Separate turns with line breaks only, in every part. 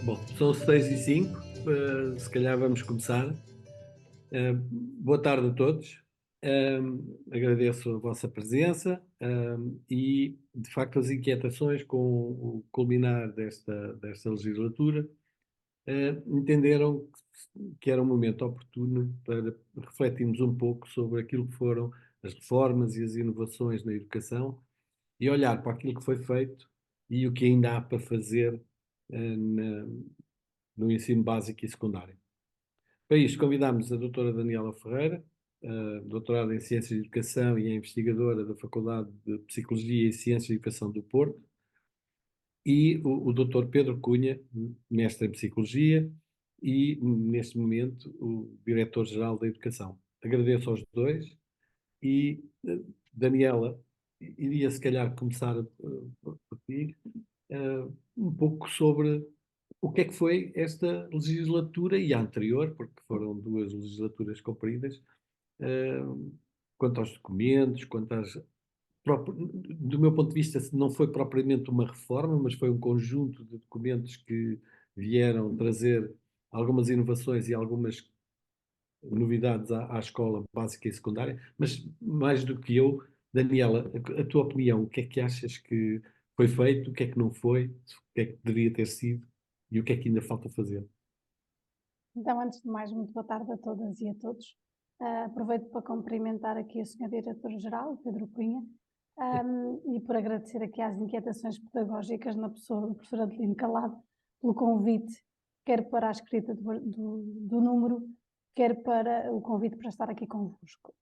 Bom, são 6h05, se calhar vamos começar. Boa tarde a todos. Agradeço a vossa presença, e, de facto, as inquietações com o culminar desta legislatura entenderam que era um momento oportuno para refletirmos um pouco sobre aquilo que foram as reformas e as inovações na educação e olhar para aquilo que foi feito e o que ainda há para fazer no ensino básico e secundário. Para isto, convidámos a doutora Daniela Ferreira, doutorada em Ciências de Educação e é investigadora da Faculdade de Psicologia e Ciências de Educação do Porto, e o doutor Pedro Cunha, mestre em Psicologia e, neste momento, o diretor-geral da Educação. Agradeço aos dois e, Daniela, iria se calhar começar por ti, um pouco sobre o que é que foi esta legislatura e a anterior, porque foram duas legislaturas compridas, quanto aos documentos, do meu ponto de vista, não foi propriamente uma reforma, mas foi um conjunto de documentos que vieram trazer algumas inovações e algumas novidades à escola básica e secundária, mas mais do que eu, Daniela, a tua opinião, o que é que achas que foi feito, o que é que não foi, o que é que deveria ter sido e o que é que ainda falta fazer?
Então, antes de mais, muito boa tarde a todas e a todos. Aproveito para cumprimentar aqui a Sra. Diretora-Geral, Pedro Cunha, e por agradecer aqui às inquietações pedagógicas na pessoa do professor Adelino Calado pelo convite, quer para a escrita do número, quer para o convite para estar aqui convosco.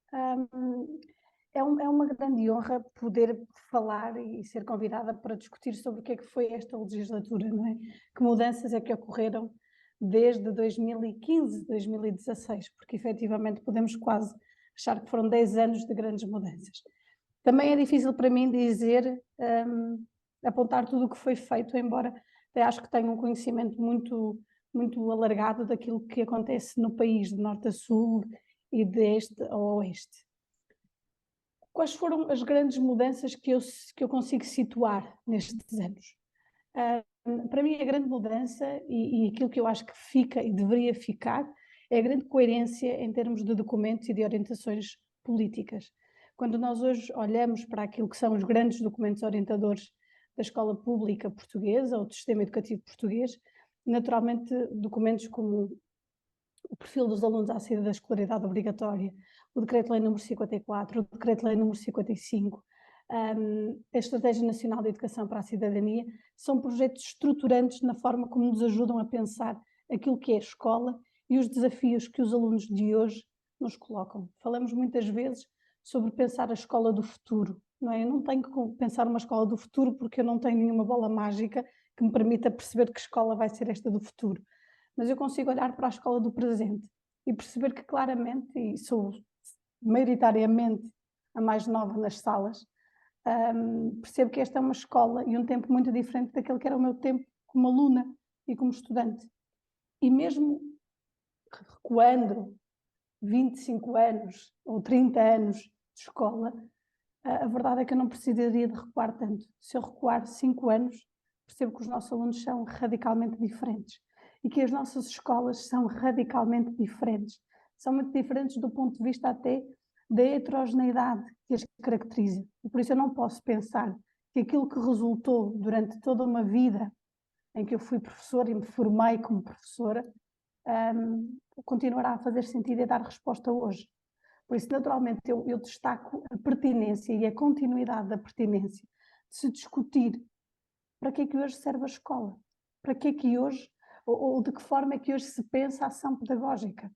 É uma grande honra poder falar e ser convidada para discutir sobre o que é que foi esta legislatura, não é? Que mudanças é que ocorreram desde 2015, 2016, porque efetivamente podemos quase achar que foram 10 anos de grandes mudanças. Também é difícil para mim dizer, apontar tudo o que foi feito, embora acho que tenho um conhecimento muito alargado daquilo que acontece no país, de norte a sul e de este a oeste. Quais foram as grandes mudanças que eu consigo situar nestes anos? Para mim, a grande mudança e aquilo que eu acho que fica e deveria ficar é a grande coerência em termos de documentos e de orientações políticas. Quando nós hoje olhamos para aquilo que são os grandes documentos orientadores da escola pública portuguesa ou do sistema educativo português, naturalmente documentos como o perfil dos alunos à saída da escolaridade obrigatória, o Decreto-Lei número 54, o Decreto-Lei número 55, a Estratégia Nacional de Educação para a Cidadania, são projetos estruturantes na forma como nos ajudam a pensar aquilo que é a escola e os desafios que os alunos de hoje nos colocam. Falamos muitas vezes sobre pensar a escola do futuro, não é? Eu não tenho que pensar uma escola do futuro porque eu não tenho nenhuma bola mágica que me permita perceber que escola vai ser esta do futuro. Mas eu consigo olhar para a escola do presente e perceber que claramente, e sou maioritariamente a mais nova nas salas, percebo que esta é uma escola e um tempo muito diferente daquele que era o meu tempo como aluna e como estudante. E mesmo recuando 25 anos ou 30 anos de escola, a verdade é que eu não precisaria de recuar tanto. Se eu recuar 5 anos, percebo que os nossos alunos são radicalmente diferentes e que as nossas escolas são radicalmente diferentes. São muito diferentes do ponto de vista até da heterogeneidade que as caracteriza. E por isso eu não posso pensar que aquilo que resultou durante toda uma vida em que eu fui professora e me formei como professora, continuará a fazer sentido e a dar resposta hoje. Por isso, naturalmente, eu destaco a pertinência e a continuidade da pertinência de se discutir para que é que hoje serve a escola, para que é que hoje, ou de que forma é que hoje se pensa a ação pedagógica.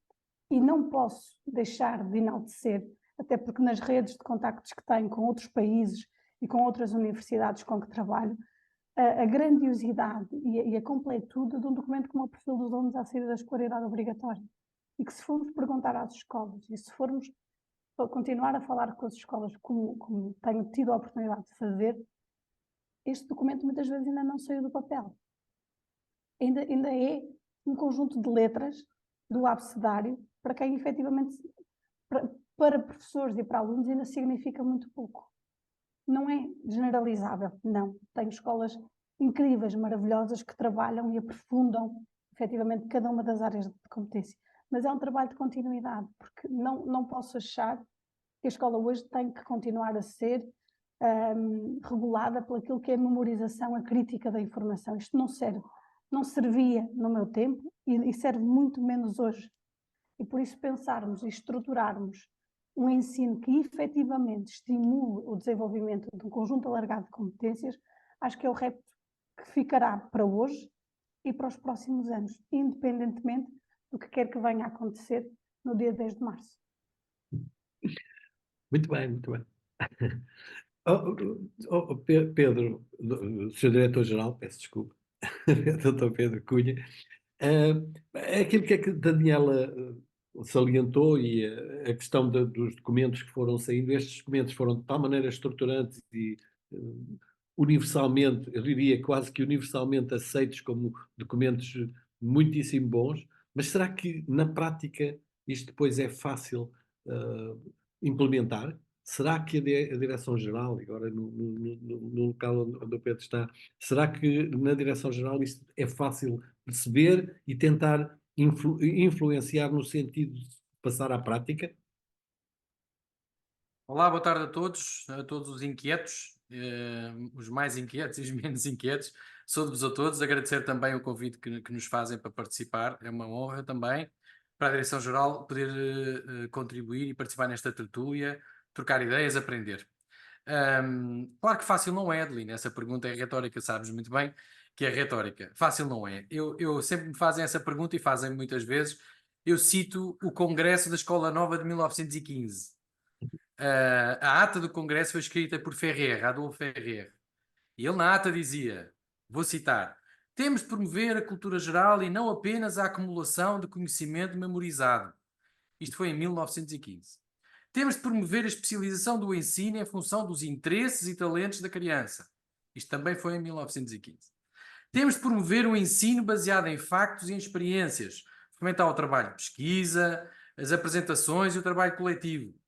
E não posso deixar de enaltecer, até porque nas redes de contactos que tenho com outros países e com outras universidades com que trabalho, a grandiosidade e a completude de um documento como o perfil dos alunos à saída da escolaridade obrigatória. E que se formos perguntar às escolas e se formos continuar a falar com as escolas como tenho tido a oportunidade de fazer, este documento muitas vezes ainda não saiu do papel. Ainda é um conjunto de letras do abecedário para quem efetivamente, para professores e para alunos, ainda significa muito pouco. Não é generalizável, não. Tenho escolas incríveis, maravilhosas, que trabalham e aprofundam efetivamente cada uma das áreas de competência. Mas é um trabalho de continuidade, porque não posso achar que a escola hoje tem que continuar a ser regulada por aquilo que é a memorização, a crítica da informação. Isto não serve, não servia no meu tempo e serve muito menos hoje. E por isso pensarmos e estruturarmos um ensino que efetivamente estimule o desenvolvimento de um conjunto alargado de competências, acho que é o repto que ficará para hoje e para os próximos anos, independentemente do que quer que venha a acontecer no dia 10 de março.
Muito bem, muito bem. Pedro, Sr. Diretor-Geral, peço desculpa, Dr. Pedro Cunha, aquilo que a Daniela salientou e a questão dos documentos que foram saindo, estes documentos foram de tal maneira estruturantes e universalmente, eu diria quase que universalmente aceitos como documentos muitíssimo bons, mas será que na prática isto depois é fácil implementar? Será que a Direção-Geral, agora no local onde o Pedro está, será que na Direção-Geral isto é fácil perceber e tentar influenciar no sentido de passar à prática?
Olá, boa tarde a todos os inquietos, os mais inquietos e os menos inquietos. Saúdo-vos a todos, agradecer também o convite que nos fazem para participar. É uma honra também para a Direção-Geral poder contribuir e participar nesta tertúlia, trocar ideias, aprender. Claro que fácil não é, Adelina, essa pergunta é retórica, sabes muito bem que é retórica. Fácil não é. Eu sempre me fazem essa pergunta e fazem muitas vezes. Eu cito o Congresso da Escola Nova de 1915. A ata do Congresso foi escrita por Ferrer, Adolfo Ferrer. E ele na ata dizia, vou citar, temos de promover a cultura geral e não apenas a acumulação de conhecimento memorizado. Isto foi em 1915. Temos de promover a especialização do ensino em função dos interesses e talentos da criança. Isto também foi em 1915. Temos de promover o ensino baseado em factos e em experiências, fomentar o trabalho de pesquisa, as apresentações e o trabalho coletivo.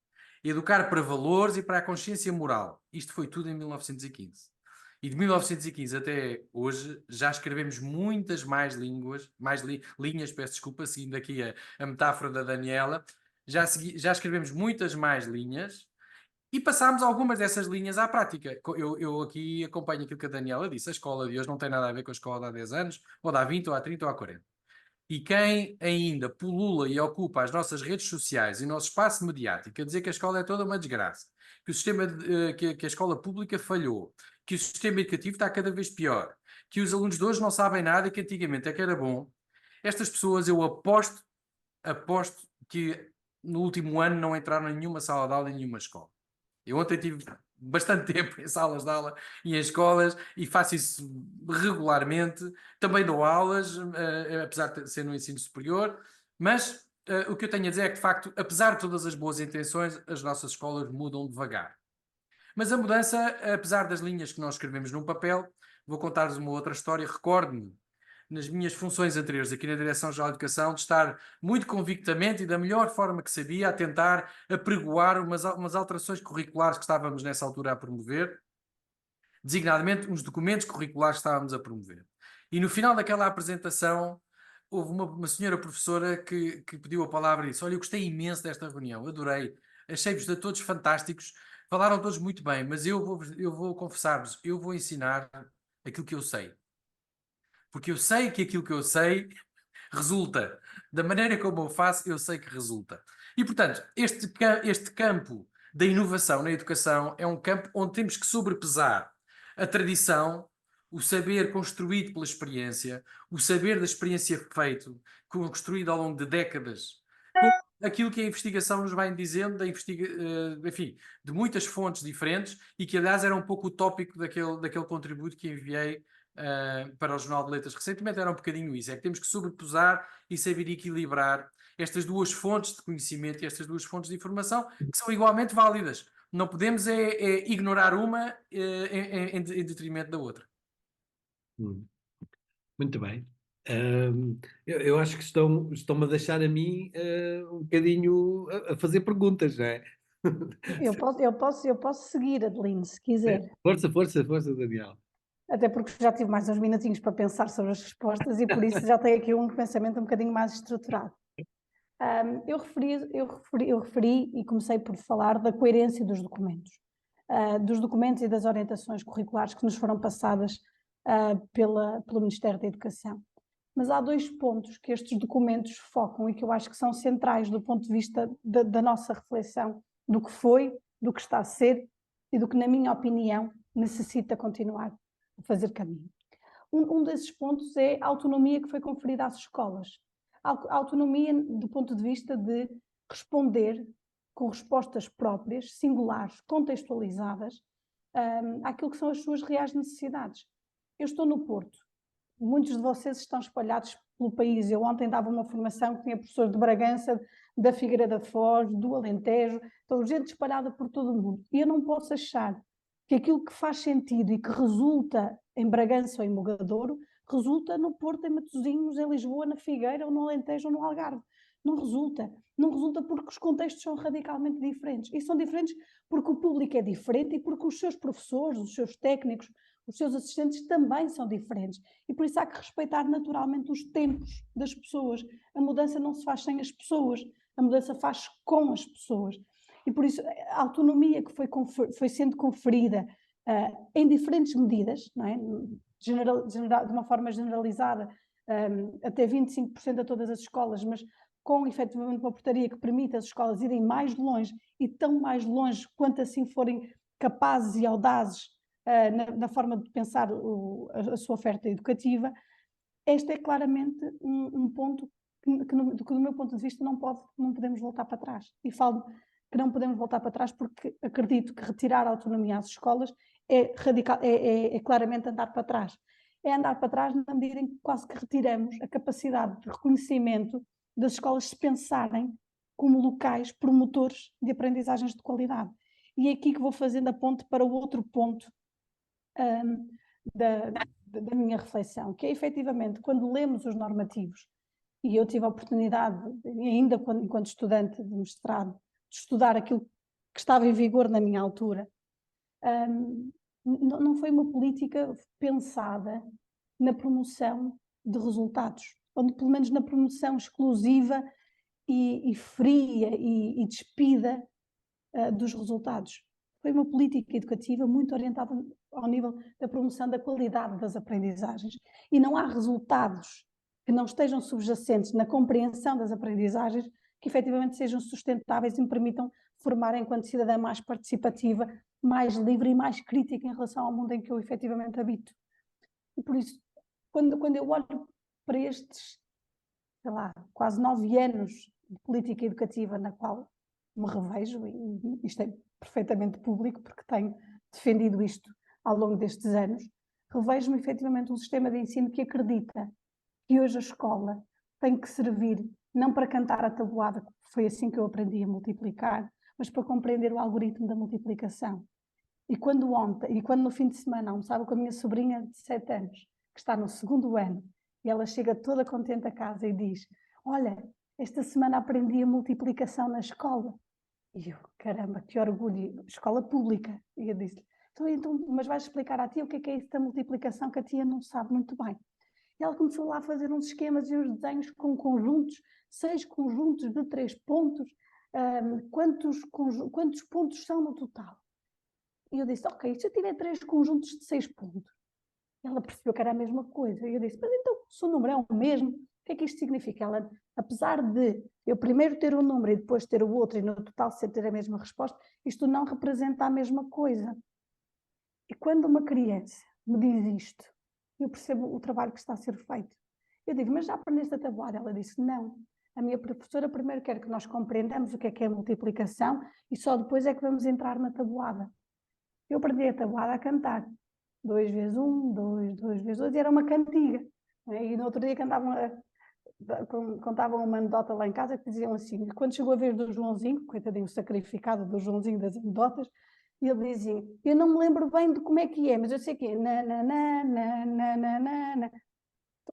Educar para valores e para a consciência moral. Isto foi tudo em 1915. E de 1915 até hoje já escrevemos muitas mais linhas, peço desculpa, seguindo aqui a metáfora da Daniela, já escrevemos muitas mais linhas e passámos algumas dessas linhas à prática. Eu aqui acompanho aquilo que a Daniela disse, a escola de hoje não tem nada a ver com a escola de há 10 anos, ou de há 20, ou há 30, ou há 40. E quem ainda pulula e ocupa as nossas redes sociais e o nosso espaço mediático a dizer que a escola é toda uma desgraça, que o sistema que a escola pública falhou, que o sistema educativo está cada vez pior, que os alunos de hoje não sabem nada e que antigamente é que era bom, estas pessoas eu aposto que no último ano não entraram em nenhuma sala de aula em nenhuma escola. Eu ontem tive bastante tempo em salas de aula e em escolas e faço isso regularmente. Também dou aulas, apesar de ser no ensino superior, mas o que eu tenho a dizer é que, de facto, apesar de todas as boas intenções, as nossas escolas mudam devagar. Mas a mudança, apesar das linhas que nós escrevemos num papel, vou contar-vos uma outra história. Recordo-me, nas minhas funções anteriores aqui na Direção-Geral de Educação, de estar muito convictamente e da melhor forma que sabia a tentar apregoar umas alterações curriculares que estávamos nessa altura a promover, designadamente uns documentos curriculares que estávamos a promover. E no final daquela apresentação, houve uma senhora professora que pediu a palavra e disse, olha, eu gostei imenso desta reunião, adorei, achei-vos a todos fantásticos, falaram todos muito bem, mas eu vou confessar-vos, eu vou ensinar aquilo que eu sei. Porque eu sei que aquilo que eu sei resulta. Da maneira como eu faço, eu sei que resulta. E, portanto, este campo da inovação na educação é um campo onde temos que sobrepesar a tradição, o saber construído pela experiência, o saber da experiência feito, construído ao longo de décadas, com aquilo que a investigação nos vai dizendo, enfim, de muitas fontes diferentes, e que, aliás, era um pouco o tópico daquele contributo que enviei para o Jornal de Letras recentemente. Era um bocadinho isso, é que temos que sobrepesar e saber equilibrar estas duas fontes de conhecimento e estas duas fontes de informação, que são igualmente válidas. Não podemos ignorar uma em detrimento da outra.
Muito bem. Eu acho que estão-me a deixar a mim um bocadinho a fazer perguntas, não é?
Eu posso seguir, Adeline, se quiser.
Força, força, força, Daniel.
até porque já tive mais uns minutinhos para pensar sobre as respostas e por isso já tenho aqui um pensamento um bocadinho mais estruturado. Eu referi e comecei por falar da coerência dos documentos e das orientações curriculares que nos foram passadas pelo Ministério da Educação. Mas há 2 pontos que estes documentos focam e que eu acho que são centrais do ponto de vista da nossa reflexão do que foi, do que está a ser e do que, na minha opinião, necessita continuar a fazer caminho. Um desses pontos é a autonomia que foi conferida às escolas. A autonomia do ponto de vista de responder com respostas próprias, singulares, contextualizadas, àquilo que são as suas reais necessidades. Eu estou no Porto, muitos de vocês estão espalhados pelo país. Eu ontem dava uma formação que tinha professores de Bragança, da Figueira da Foz, do Alentejo, então gente espalhada por todo o mundo. E eu não posso achar que aquilo que faz sentido e que resulta em Bragança ou em Mogadouro, resulta no Porto, em Matosinhos, em Lisboa, na Figueira, ou no Alentejo, ou no Algarve. Não resulta. Não resulta porque os contextos são radicalmente diferentes. E são diferentes porque o público é diferente e porque os seus professores, os seus técnicos, os seus assistentes também são diferentes. E por isso há que respeitar naturalmente os tempos das pessoas. A mudança não se faz sem as pessoas, a mudança faz com as pessoas. E por isso a autonomia que foi sendo conferida em diferentes medidas, não é? De uma forma generalizada, até 25% a todas as escolas, mas com efetivamente uma portaria que permite as escolas irem mais longe e tão mais longe quanto assim forem capazes e audazes na forma de pensar a sua oferta educativa. Este é claramente um ponto que do meu ponto de vista não podemos voltar para trás. E falo que não podemos voltar para trás porque acredito que retirar a autonomia às escolas é claramente andar para trás. É andar para trás na medida em que quase que retiramos a capacidade de reconhecimento das escolas se pensarem como locais promotores de aprendizagens de qualidade. E é aqui que vou fazendo a ponte para o outro ponto da minha reflexão, que é efetivamente quando lemos os normativos, e eu tive a oportunidade, ainda enquanto estudante de mestrado, de estudar aquilo que estava em vigor na minha altura, não foi uma política pensada na promoção de resultados, ou pelo menos na promoção exclusiva e fria e despida dos resultados. Foi uma política educativa muito orientada ao nível da promoção da qualidade das aprendizagens. E não há resultados que não estejam subjacentes na compreensão das aprendizagens que efetivamente sejam sustentáveis e me permitam formar enquanto cidadã mais participativa, mais livre e mais crítica em relação ao mundo em que eu efetivamente habito. E por isso, quando eu olho para estes, sei lá, quase 9 anos de política educativa na qual me revejo, e isto é perfeitamente público porque tenho defendido isto ao longo destes anos, revejo-me efetivamente um sistema de ensino que acredita que hoje a escola tem que servir não para cantar a tabuada, que foi assim que eu aprendi a multiplicar, mas para compreender o algoritmo da multiplicação. E quando no fim de semana almoçava com a minha sobrinha de 7 anos, que está no 2º ano, e ela chega toda contente a casa e diz: olha, esta semana aprendi a multiplicação na escola. E eu, caramba, que orgulho, escola pública. E eu disse: então, mas vais explicar à tia o que é isso da multiplicação, que a tia não sabe muito bem. E ela começou lá a fazer uns esquemas e uns desenhos com conjuntos, 6 conjuntos de 3 pontos, quantos pontos são no total? E eu disse: ok, se eu tiver 3 conjuntos de 6 pontos. Ela percebeu que era a mesma coisa. E eu disse: mas então, se o número é o mesmo, o que é que isto significa? Ela, apesar de eu primeiro ter um número e depois ter o outro e no total sempre ter a mesma resposta, isto não representa a mesma coisa. E quando uma criança me diz isto, eu percebo o trabalho que está a ser feito. Eu digo: mas já aprendeste a tabuada? Ela disse: não. A minha professora primeiro quer que nós compreendamos o que é a multiplicação e só depois é que vamos entrar na tabuada. Eu aprendi a tabuada a cantar. 2 vezes 1, 2, 2 vezes 2, e era uma cantiga. E no outro dia contavam uma anedota lá em casa que diziam assim: quando chegou a vez do Joãozinho, coitadinho sacrificado do Joãozinho das anedotas, ele dizia: eu não me lembro bem de como é que é, mas eu sei que é na.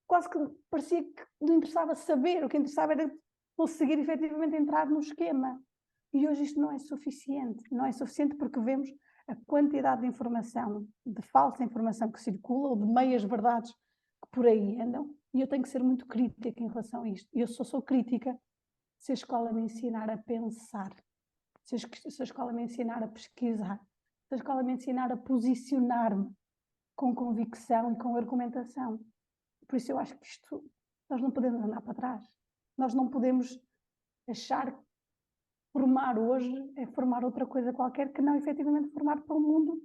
Quase que parecia que não interessava saber, o que interessava era conseguir efetivamente entrar no esquema. E hoje isto não é suficiente. Não é suficiente porque vemos a quantidade de informação, de falsa informação que circula, ou de meias verdades que por aí andam, e eu tenho que ser muito crítica em relação a isto. E eu sou crítica se a escola me ensinar a pensar, se a escola me ensinar a pesquisar, se a escola me ensinar a posicionar-me com convicção e com argumentação. Por isso eu acho que isto, nós não podemos andar para trás. Nós não podemos achar que formar hoje é formar outra coisa qualquer que não efetivamente formar para um mundo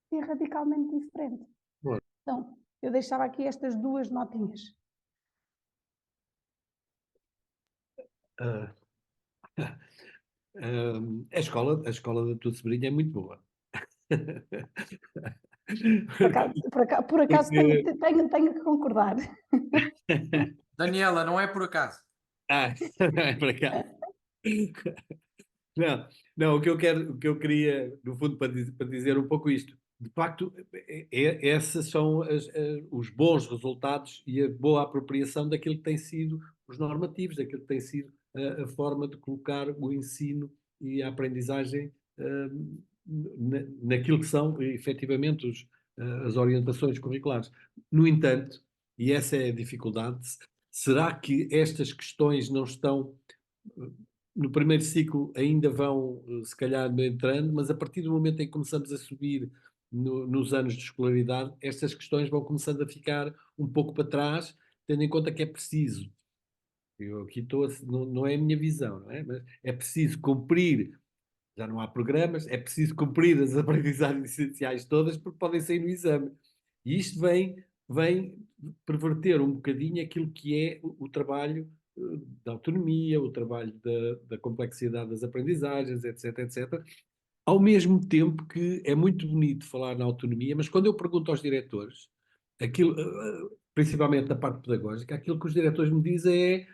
que é radicalmente diferente.
Bom.
Então, eu deixava aqui estas duas notinhas.
Ah, a escola da tua sobrinha é muito boa.
Por acaso
Porque-
tenho que concordar.
Daniela, não é por acaso.
não é para cá. Não, não, o que eu queria, no fundo, para dizer um pouco isto. De facto, esses são os bons resultados e a boa apropriação daquilo que tem sido os normativos, daquilo que tem sido a forma de colocar o ensino e a aprendizagem naquilo que são, efetivamente, as orientações curriculares. No entanto, e essa é a dificuldade, será que estas questões não estão no primeiro ciclo ainda vão, se calhar, entrando, mas a partir do momento em que começamos a subir nos anos de escolaridade, estas questões vão começando a ficar um pouco para trás, tendo em conta que é preciso. Eu aqui estou, não é a minha visão, não é? Mas é preciso cumprir, já não há programas, é preciso cumprir as aprendizagens essenciais todas porque podem sair no exame. E isto vem perverter um bocadinho aquilo que é o trabalho da autonomia, o trabalho da complexidade das aprendizagens, etc, etc. Ao mesmo tempo que é muito bonito falar na autonomia, mas quando eu pergunto aos diretores, aquilo, principalmente na parte pedagógica, aquilo que os diretores me dizem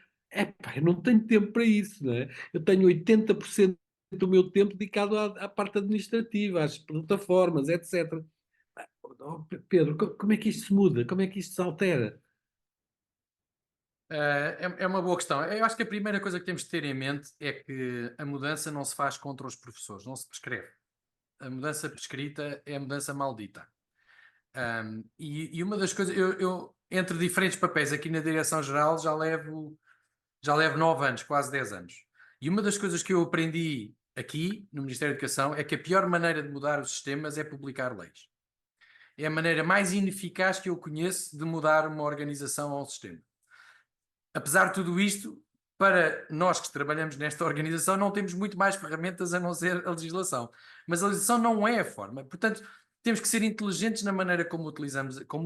pá, eu não tenho tempo para isso, não é? Eu tenho 80% do meu tempo dedicado à parte administrativa, às plataformas, etc. Oh, Pedro, como é que isto se muda? Como é que isto se altera?
É uma boa questão. Eu acho que a primeira coisa que temos de ter em mente é que a mudança não se faz contra os professores, não se prescreve. A mudança prescrita é a mudança maldita. E uma das coisas, eu, entre diferentes papéis aqui na Direção-Geral, já levo 9 anos, quase 10 anos. E uma das coisas que eu aprendi aqui no Ministério da Educação é que a pior maneira de mudar os sistemas é publicar leis. É a maneira mais ineficaz que eu conheço de mudar uma organização ou um sistema. Apesar de tudo isto, para nós que trabalhamos nesta organização, não temos muito mais ferramentas a não ser a legislação. Mas a legislação não é a forma. Portanto, temos que ser inteligentes na maneira como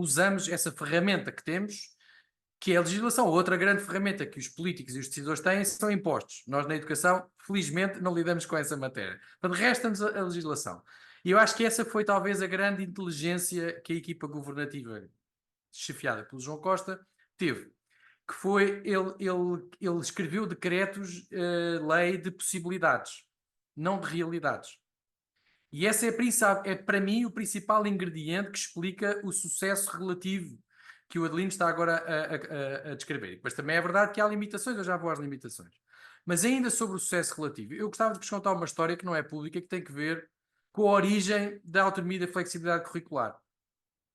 usamos essa ferramenta que temos, que é a legislação. Outra grande ferramenta que os políticos e os decisores têm são impostos. Nós, na educação, felizmente, não lidamos com essa matéria. Portanto, resta-nos a legislação. E eu acho que essa foi talvez a grande inteligência que a equipa governativa, chefiada pelo João Costa, teve. Que foi, ele escreveu decretos, lei de possibilidades, não de realidades. E essa é para mim o principal ingrediente que explica o sucesso relativo que o Adelino está agora a descrever. E depois também é verdade que há limitações, eu já vou às limitações. Mas ainda sobre o sucesso relativo, eu gostava de vos contar uma história que não é pública, que tem que ver com a origem da autonomia e da flexibilidade curricular.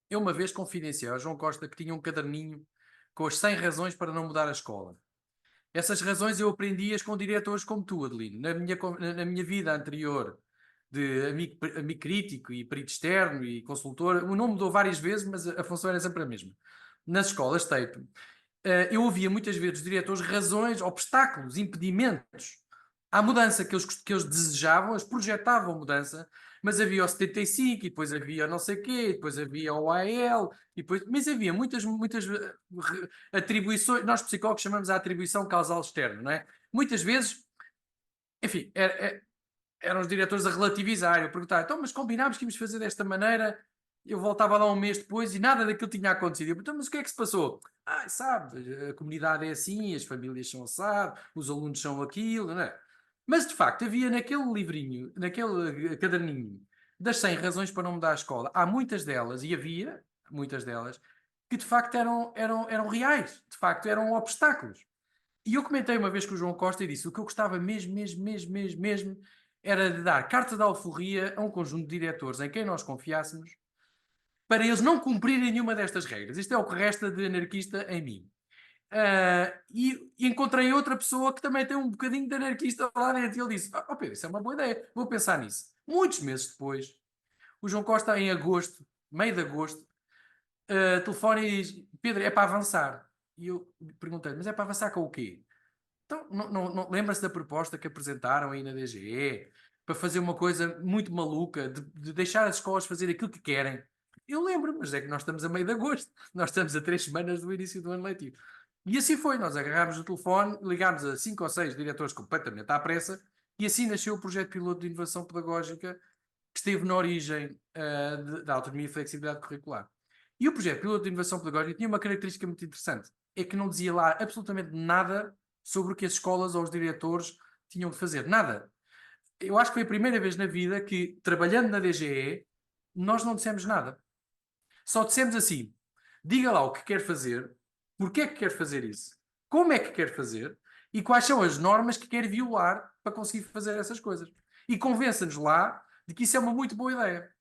Eu uma vez confidenciei ao João Costa que tinha um caderninho com as 100 razões para não mudar a escola. Essas razões eu aprendi-as com diretores como tu, Adelino. Na minha vida anterior de amigo crítico e perito externo e consultor, o nome mudou várias vezes, mas a função era sempre a mesma. Nas escolas TAPE, eu ouvia muitas vezes dos diretores razões, obstáculos, impedimentos à mudança que eles desejavam, eles projetavam mudança, mas havia o 75, e depois havia não sei o quê, e depois havia o AEL, mas havia muitas atribuições, nós psicólogos chamamos a atribuição causal externa, não é? Muitas vezes, enfim, eram os diretores a relativizar, eu perguntava, então, mas combinámos que íamos fazer desta maneira, eu voltava lá um mês depois e nada daquilo tinha acontecido. Eu perguntava, mas o que é que se passou? Sabe, a comunidade é assim, as famílias são assado, os alunos são aquilo, não é? Mas, de facto, havia naquele livrinho, naquele caderninho, das 100 razões para não mudar a escola, há muitas delas, e havia muitas delas, que de facto eram reais, de facto eram obstáculos. E eu comentei uma vez com o João Costa e disse, o que eu gostava mesmo era de dar carta de alforria a um conjunto de diretores em quem nós confiássemos para eles não cumprirem nenhuma destas regras. Isto é o que resta de anarquista em mim. E encontrei outra pessoa que também tem um bocadinho de anarquista lá dentro. E ele disse: "Oh Pedro, isso é uma boa ideia, vou pensar nisso." Muitos meses depois, o João Costa, em agosto, meio de agosto, telefona e diz: "Pedro, é para avançar." E eu perguntei: "Mas é para avançar com o quê?" Então, não lembra-se da proposta que apresentaram aí na DGE para fazer uma coisa muito maluca, de deixar as escolas fazer aquilo que querem? Eu lembro, mas é que nós estamos a meio de agosto, nós estamos a 3 semanas do início do ano letivo. E assim foi, nós agarrámos o telefone, ligámos a 5 ou 6 diretores completamente à pressa, e assim nasceu o projeto piloto de inovação pedagógica que esteve na origem da autonomia e flexibilidade curricular. E o projeto piloto de inovação pedagógica tinha uma característica muito interessante, é que não dizia lá absolutamente nada sobre o que as escolas ou os diretores tinham de fazer. Nada. Eu acho que foi a primeira vez na vida que, trabalhando na DGE, nós não dissemos nada. Só dissemos assim: diga lá o que quer fazer, porque é que quer fazer isso, como é que quer fazer e quais são as normas que quer violar para conseguir fazer essas coisas. E convença-nos lá de que isso é uma muito boa ideia.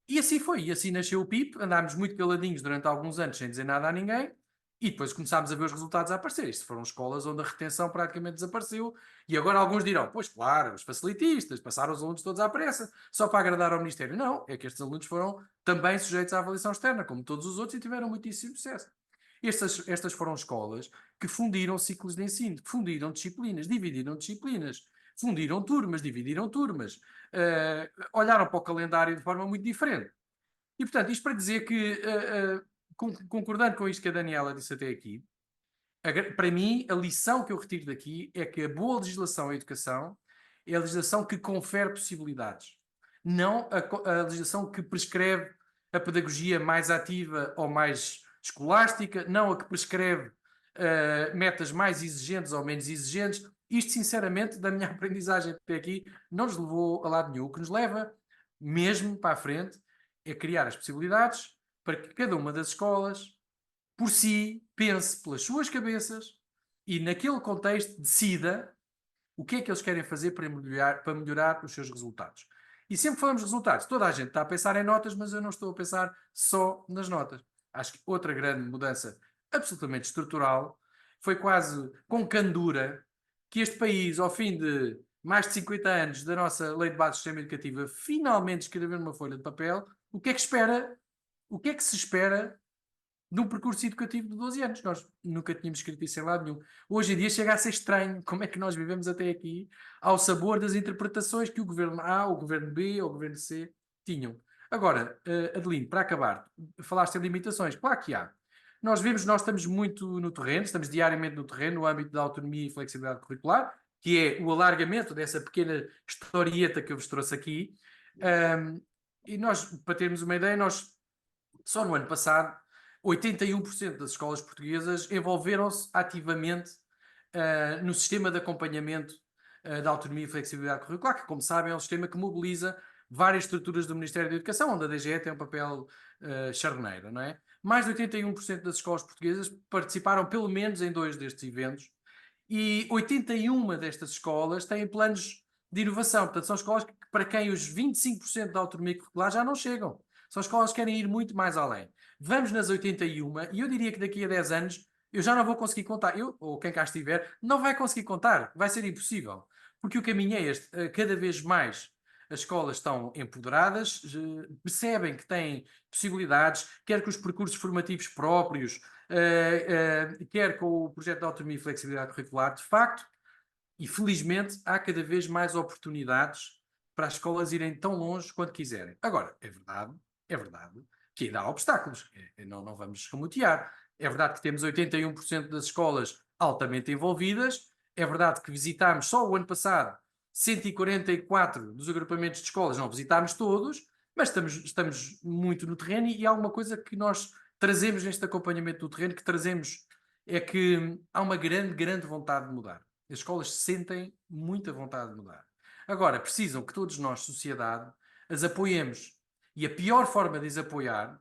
E assim foi, e assim nasceu o PIP, andámos muito caladinhos durante alguns anos sem dizer nada a ninguém, e depois começámos a ver os resultados a aparecer. Isto foram escolas onde a retenção praticamente desapareceu, e agora alguns dirão: "Pois claro, os facilitistas passaram os alunos todos à pressa, só para agradar ao Ministério." Não, é que estes alunos foram também sujeitos à avaliação externa, como todos os outros, e tiveram muitíssimo sucesso. Estas foram escolas que fundiram ciclos de ensino, fundiram disciplinas, dividiram disciplinas, fundiram turmas, dividiram turmas, olharam para o calendário de forma muito diferente. E, portanto, isto para dizer que, concordando com isto que a Daniela disse até aqui, para mim, a lição que eu retiro daqui é que a boa legislação em educação é a legislação que confere possibilidades, não a legislação que prescreve a pedagogia mais ativa ou mais escolástica, não a que prescreve metas mais exigentes ou menos exigentes. Isto, sinceramente, da minha aprendizagem até aqui, não nos levou a lado nenhum. O que nos leva mesmo para a frente é criar as possibilidades para que cada uma das escolas, por si, pense pelas suas cabeças e, naquele contexto, decida o que é que eles querem fazer para melhorar os seus resultados. E sempre falamos de resultados. Toda a gente está a pensar em notas, mas eu não estou a pensar só nas notas. Acho que outra grande mudança absolutamente estrutural foi quase com candura que este país, ao fim de mais de 50 anos da nossa Lei de Base do Sistema Educativo, finalmente escrever numa folha de papel o que é que se espera de um percurso educativo de 12 anos. Nós nunca tínhamos escrito isso em lado nenhum. Hoje em dia chega a ser estranho como é que nós vivemos até aqui ao sabor das interpretações que o governo A, o governo B ou o governo C tinham. Agora, Adelino, para acabar, falaste em limitações. Claro que há. Nós estamos muito no terreno, estamos diariamente no terreno, no âmbito da autonomia e flexibilidade curricular, que é o alargamento dessa pequena historieta que eu vos trouxe aqui. E nós, para termos uma ideia, nós só no ano passado 81% das escolas portuguesas envolveram-se ativamente no sistema de acompanhamento da autonomia e flexibilidade curricular, que, como sabem, é um sistema que mobiliza várias estruturas do Ministério da Educação, onde a DGE tem um papel charneiro, não é? Mais de 81% das escolas portuguesas participaram pelo menos em 2 destes eventos e 81 destas escolas têm planos de inovação. Portanto, são escolas para quem os 25% da autonomia curricular já não chegam. São escolas que querem ir muito mais além. Vamos nas 81 e eu diria que daqui a 10 anos eu já não vou conseguir contar. Eu, ou quem cá estiver, não vai conseguir contar. Vai ser impossível. Porque o caminho é este. Cada vez mais as escolas estão empoderadas, percebem que têm possibilidades, quer com os percursos formativos próprios, quer com o projeto de autonomia e flexibilidade curricular. De facto, e felizmente, há cada vez mais oportunidades para as escolas irem tão longe quanto quiserem. Agora, é verdade que ainda há obstáculos, não vamos escamotear. É verdade que temos 81% das escolas altamente envolvidas, é verdade que visitámos só o ano passado 144 dos agrupamentos de escolas, não visitámos todos, mas estamos muito no terreno e há alguma coisa que nós trazemos neste acompanhamento do terreno, que trazemos é que há uma grande vontade de mudar. As escolas sentem muita vontade de mudar. Agora, precisam que todos nós, sociedade, as apoiemos. E a pior forma de as apoiar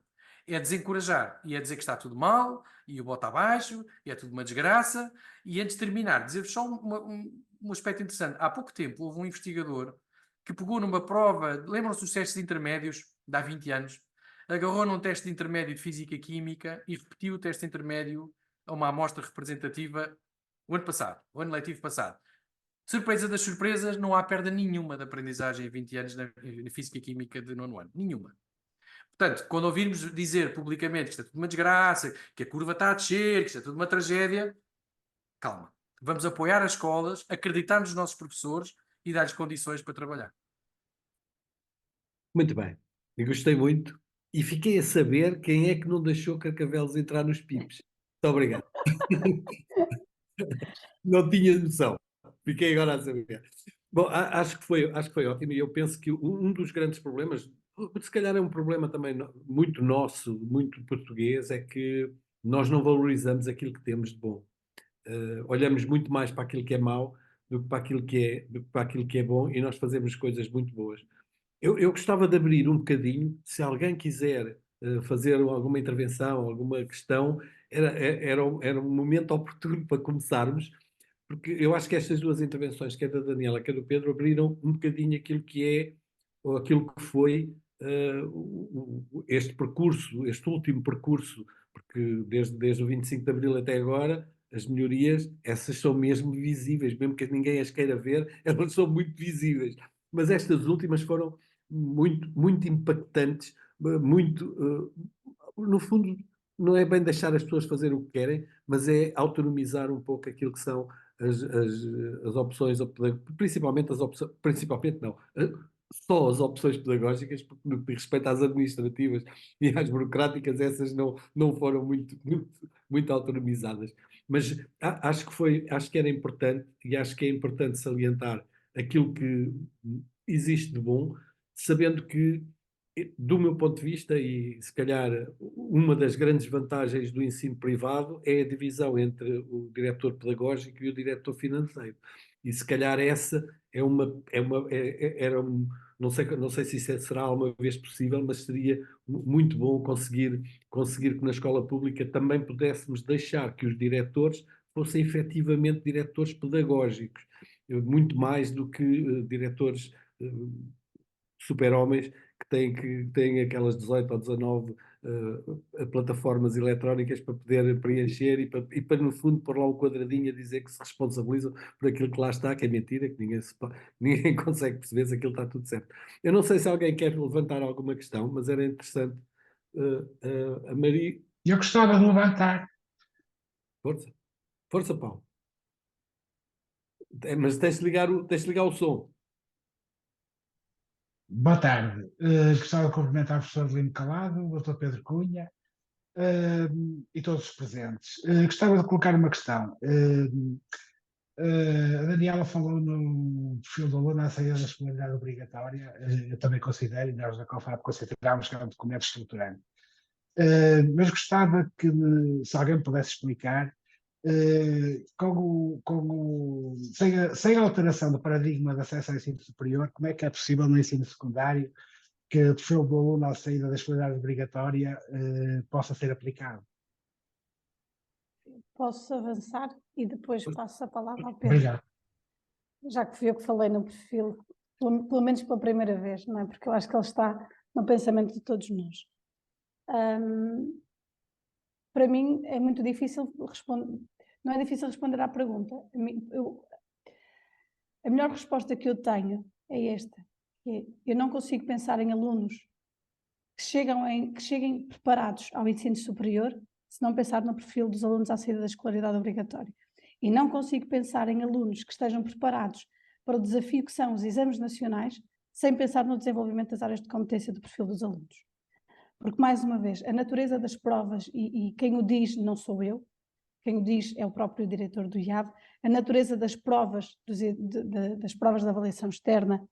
é desencorajar e é dizer que está tudo mal, e o bota abaixo, e é tudo uma desgraça. E antes de terminar, dizer-vos só um aspecto interessante. Há pouco tempo houve um investigador que pegou numa prova, lembram-se dos testes intermédios de há 20 anos, agarrou num teste intermédio de Física-Química e repetiu o teste intermédio a uma amostra representativa o ano passado, o ano letivo passado. Surpresa das surpresas, não há perda nenhuma de aprendizagem em 20 anos na Física-Química de 9º ano. Nenhuma. Portanto, quando ouvirmos dizer publicamente que isto é tudo uma desgraça, que a curva está a descer, que isto é tudo uma tragédia, calma. Vamos apoiar as escolas, acreditar nos nossos professores e dar-lhes condições para trabalhar.
Muito bem, eu gostei muito e fiquei a saber quem é que não deixou Carcavelos entrar nos PIPs. Muito obrigado. Não tinha noção. Fiquei agora a saber. Bom, acho que foi ótimo e eu penso que um dos grandes problemas, se calhar é um problema também muito nosso, muito português, é que nós não valorizamos aquilo que temos de bom. Olhamos muito mais para aquilo que é mau do que para aquilo que é bom e nós fazemos coisas muito boas. Eu gostava de abrir um bocadinho, se alguém quiser fazer alguma intervenção, alguma questão, era um momento oportuno para começarmos, porque eu acho que estas duas intervenções, quer da Daniela, quer do Pedro, abriram um bocadinho aquilo que é, ou aquilo que foi este percurso, este último percurso, porque desde o 25 de Abril até agora, as melhorias, essas são mesmo visíveis, mesmo que ninguém as queira ver, elas são muito visíveis. Mas estas últimas foram muito, muito impactantes, muito, no fundo, não é bem deixar as pessoas fazer o que querem, mas é autonomizar um pouco aquilo que são as opções, principalmente as opções, principalmente não, só as opções pedagógicas, porque no que diz respeito às administrativas e às burocráticas, essas não foram muito autonomizadas. Mas acho que era importante e acho que é importante salientar aquilo que existe de bom, sabendo que, do meu ponto de vista, e se calhar uma das grandes vantagens do ensino privado é a divisão entre o diretor pedagógico e o diretor financeiro. E se calhar essa não sei se isso será alguma vez possível, mas seria muito bom conseguir que na escola pública também pudéssemos deixar que os diretores fossem efetivamente diretores pedagógicos, muito mais do que diretores super-homens que têm aquelas 18 ou 19 plataformas eletrónicas para poder preencher e para, no fundo, pôr lá um quadradinho a dizer que se responsabilizam por aquilo que lá está, que é mentira, que ninguém consegue perceber se aquilo está tudo certo. Eu não sei se alguém quer levantar alguma questão, mas era interessante. A Maria...
Eu gostava de levantar.
Força, força, Paulo. Mas tens de ligar o som.
Boa tarde. Gostava de cumprimentar o professor Lino Calado, o Dr. Pedro Cunha e todos os presentes. Gostava de colocar uma questão. A Daniela falou no perfil do aluno à saída da escolaridade obrigatória. Eu também considero, e nós da COFAP consideramos que é um documento estruturante. Mas gostava que, se alguém pudesse explicar, sem a alteração do paradigma de acesso ao ensino superior, como é que é possível no ensino secundário que o perfil do aluno à saída da escolaridade obrigatória possa ser aplicado?
Posso avançar e depois passo a palavra ao Pedro.
Obrigado.
Já que fui eu que falei no perfil, pelo menos pela primeira vez, não é? Porque eu acho que ele está no pensamento de todos nós. Para mim é muito difícil responder, não é difícil responder à pergunta. A melhor resposta que eu tenho é esta: eu não consigo pensar em alunos que cheguem preparados ao ensino superior se não pensar no perfil dos alunos à saída da escolaridade obrigatória. E não consigo pensar em alunos que estejam preparados para o desafio que são os exames nacionais sem pensar no desenvolvimento das áreas de competência do perfil dos alunos. Porque, mais uma vez, a natureza das provas, e quem o diz não sou eu, quem o diz é o próprio diretor do IAD, a natureza das provas, das provas de avaliação externa,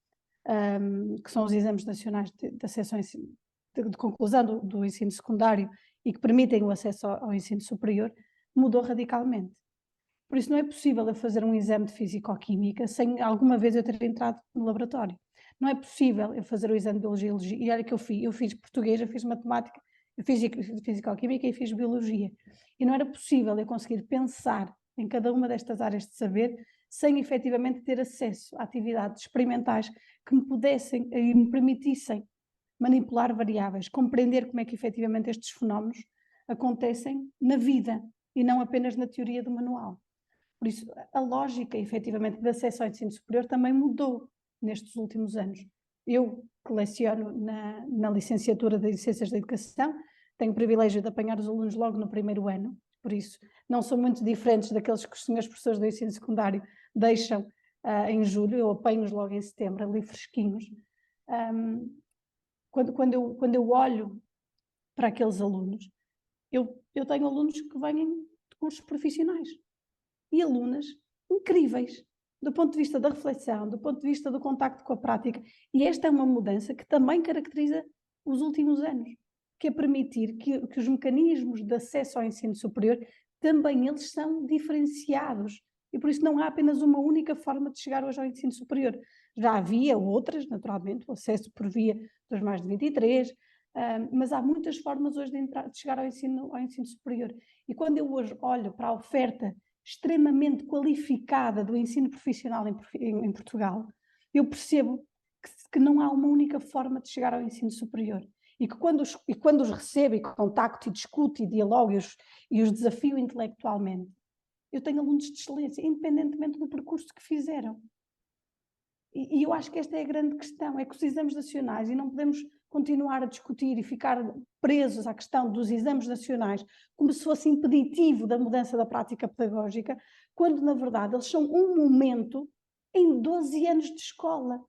que são os exames nacionais da seção de conclusão do ensino secundário e que permitem o acesso ao ensino superior, mudou radicalmente. Por isso não é possível eu fazer um exame de físico-química sem alguma vez eu ter entrado no laboratório. Não é possível eu fazer o exame de biologia e olha que eu fiz português, eu fiz matemática Físico-Química e fiz Biologia. E não era possível eu conseguir pensar em cada uma destas áreas de saber sem efetivamente ter acesso a atividades experimentais que me pudessem e me permitissem manipular variáveis, compreender como é que efetivamente estes fenómenos acontecem na vida e não apenas na teoria do manual. Por isso, a lógica, efetivamente, de acesso ao ensino superior também mudou nestes últimos anos. Eu, que leciono na licenciatura de Ciências da Educação, tenho o privilégio de apanhar os alunos logo no primeiro ano, por isso não são muito diferentes daqueles que os senhores professores do ensino secundário deixam em julho, eu apanho-os logo em setembro, ali fresquinhos. Quando eu olho para aqueles alunos, eu tenho alunos que vêm de cursos profissionais e alunas incríveis, do ponto de vista da reflexão, do ponto de vista do contacto com a prática. E esta é uma mudança que também caracteriza os últimos anos, que é permitir que os mecanismos de acesso ao ensino superior também eles são diferenciados. E por isso não há apenas uma única forma de chegar hoje ao ensino superior. Já havia outras, naturalmente, o acesso por via dos mais de 23, mas há muitas formas hoje de chegar ao ensino superior. E quando eu hoje olho para a oferta extremamente qualificada do ensino profissional em Portugal, eu percebo que não há uma única forma de chegar ao ensino superior. E que quando os recebo e contacto e discuto e dialogo e os desafio intelectualmente, eu tenho alunos de excelência, independentemente do percurso que fizeram. E eu acho que esta é a grande questão, é que os exames nacionais, e não podemos continuar a discutir e ficar presos à questão dos exames nacionais como se fosse impeditivo da mudança da prática pedagógica, quando na verdade eles são um momento em 12 anos de escola.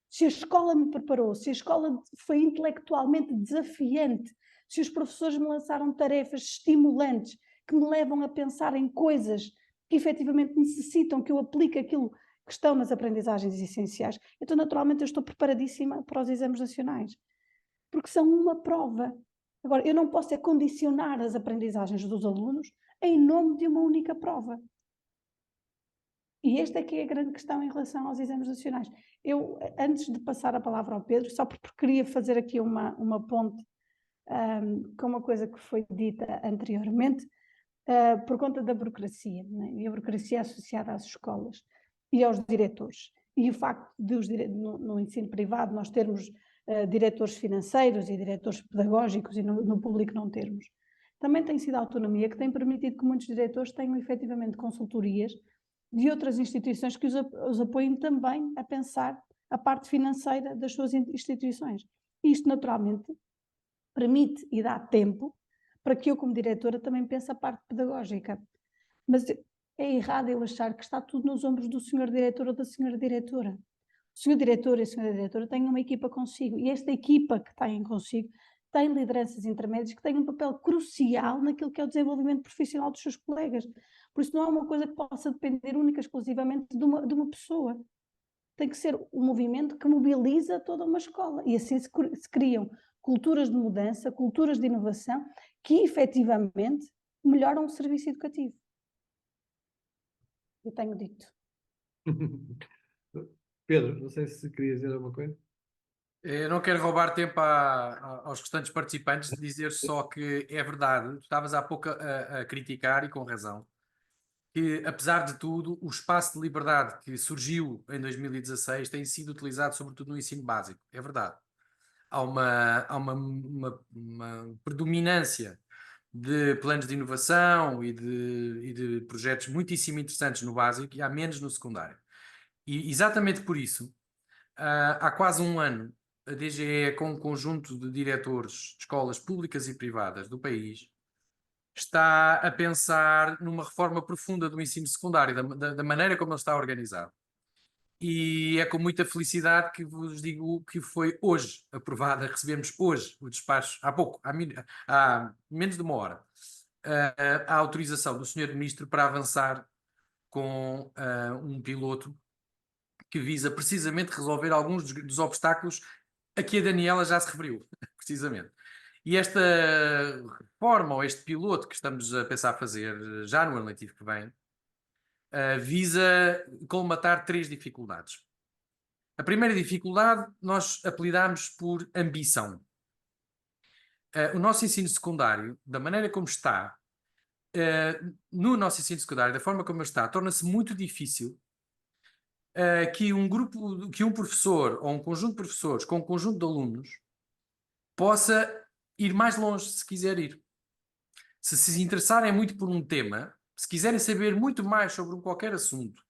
Se a escola me preparou, se a escola foi intelectualmente desafiante, se os professores me lançaram tarefas estimulantes que me levam a pensar em coisas que efetivamente necessitam que eu aplique aquilo que estão nas aprendizagens essenciais, então naturalmente eu estou preparadíssima para os exames nacionais, porque são uma prova. Agora, eu não posso condicionar as aprendizagens dos alunos em nome de uma única prova. E esta é que é a grande questão em relação aos exames nacionais. Eu, antes de passar a palavra ao Pedro, só porque queria fazer aqui uma ponte com uma coisa que foi dita anteriormente, por conta da burocracia, né? E a burocracia associada às escolas e aos diretores. E o facto de no ensino privado nós termos diretores financeiros e diretores pedagógicos e no público não termos. Também tem sido a autonomia que tem permitido que muitos diretores tenham efetivamente consultorias de outras instituições que os apoiem também a pensar a parte financeira das suas instituições. Isto naturalmente permite e dá tempo para que eu, como diretora, também pense a parte pedagógica. Mas é errado eu achar que está tudo nos ombros do senhor diretor ou da senhora diretora. O senhor diretor e a senhora diretora têm uma equipa consigo, e esta equipa que têm consigo tem lideranças intermédias que têm um papel crucial naquilo que é o desenvolvimento profissional dos seus colegas. Por isso não é uma coisa que possa depender única e exclusivamente de uma pessoa. Tem que ser um movimento que mobiliza toda uma escola, e assim se criam culturas de mudança, culturas de inovação, que efetivamente melhoram o serviço educativo. Eu tenho dito.
Pedro, não sei se querias dizer alguma coisa.
Eu não quero roubar tempo aos restantes participantes, dizer só que é verdade, tu estavas há pouco a criticar, e com razão, que apesar de tudo, o espaço de liberdade que surgiu em 2016 tem sido utilizado sobretudo no ensino básico. É verdade. Há uma predominância de planos de inovação e de projetos muitíssimo interessantes no básico e há menos no secundário. E exatamente por isso, há quase um ano, a DGE, com um conjunto de diretores de escolas públicas e privadas do país, está a pensar numa reforma profunda do ensino secundário, da maneira como ele está organizado. E é com muita felicidade que vos digo que foi hoje aprovada, recebemos hoje o despacho, há pouco, há menos de uma hora, a autorização do Sr. Ministro para avançar com um piloto que visa precisamente resolver alguns dos obstáculos a que a Daniela já se referiu, precisamente. E esta reforma, ou este piloto que estamos a pensar fazer já no ano letivo que vem, visa colmatar 3 dificuldades. A primeira dificuldade nós apelidámos por ambição. o nosso ensino secundário, da maneira como está, no nosso ensino secundário, da forma como ele está, torna-se muito difícil que um professor ou um conjunto de professores com um conjunto de alunos possa ir mais longe, se quiser ir. Se interessarem muito por um tema, se quiserem saber muito mais sobre qualquer assunto,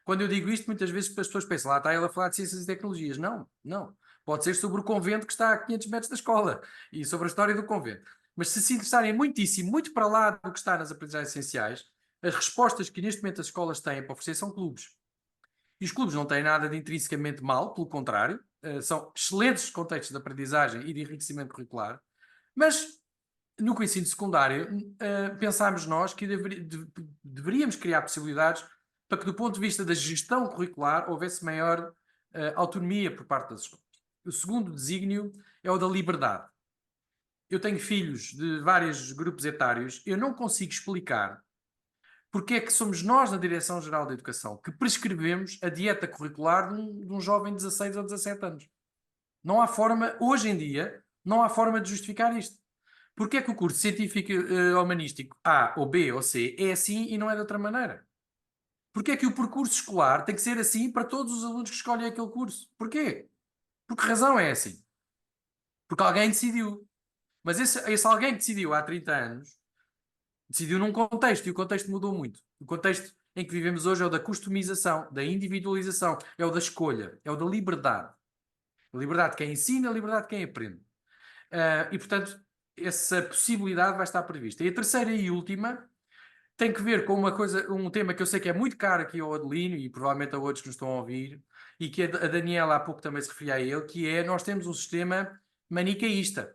quando eu digo isto, muitas vezes as pessoas pensam, lá está ela a falar de ciências e tecnologias. Não, não. Pode ser sobre o convento que está a 500 metros da escola e sobre a história do convento. Mas se interessarem muitíssimo, muito para lá do que está nas aprendizagens essenciais, as respostas que neste momento as escolas têm para oferecer são clubes. E os clubes não têm nada de intrinsecamente mal, pelo contrário, são excelentes contextos de aprendizagem e de enriquecimento curricular, mas no ensino secundário pensámos nós que deveríamos criar possibilidades para que, do ponto de vista da gestão curricular, houvesse maior autonomia por parte das escolas. O segundo desígnio é o da liberdade. Eu tenho filhos de vários grupos etários, eu não consigo explicar porque é que somos nós, na Direção-Geral da Educação, que prescrevemos a dieta curricular de um jovem de 16 ou 17 anos. Não há forma, hoje em dia, não há forma de justificar isto. Porque é que o curso científico humanístico A ou B ou C é assim e não é de outra maneira? Porque é que o percurso escolar tem que ser assim para todos os alunos que escolhem aquele curso? Porquê? Por que razão é assim? Porque alguém decidiu. Mas esse alguém que decidiu há 30 anos, decidiu num contexto, e o contexto mudou muito. O contexto em que vivemos hoje é o da customização, da individualização, é o da escolha, é o da liberdade. A liberdade de quem ensina, a liberdade de quem aprende. E, portanto, essa possibilidade vai estar prevista. E a terceira e última tem que ver com um tema que eu sei que é muito caro aqui ao Adelino e provavelmente a outros que nos estão a ouvir, e que a Daniela há pouco também se referia a ele, que é nós temos um sistema manicaísta.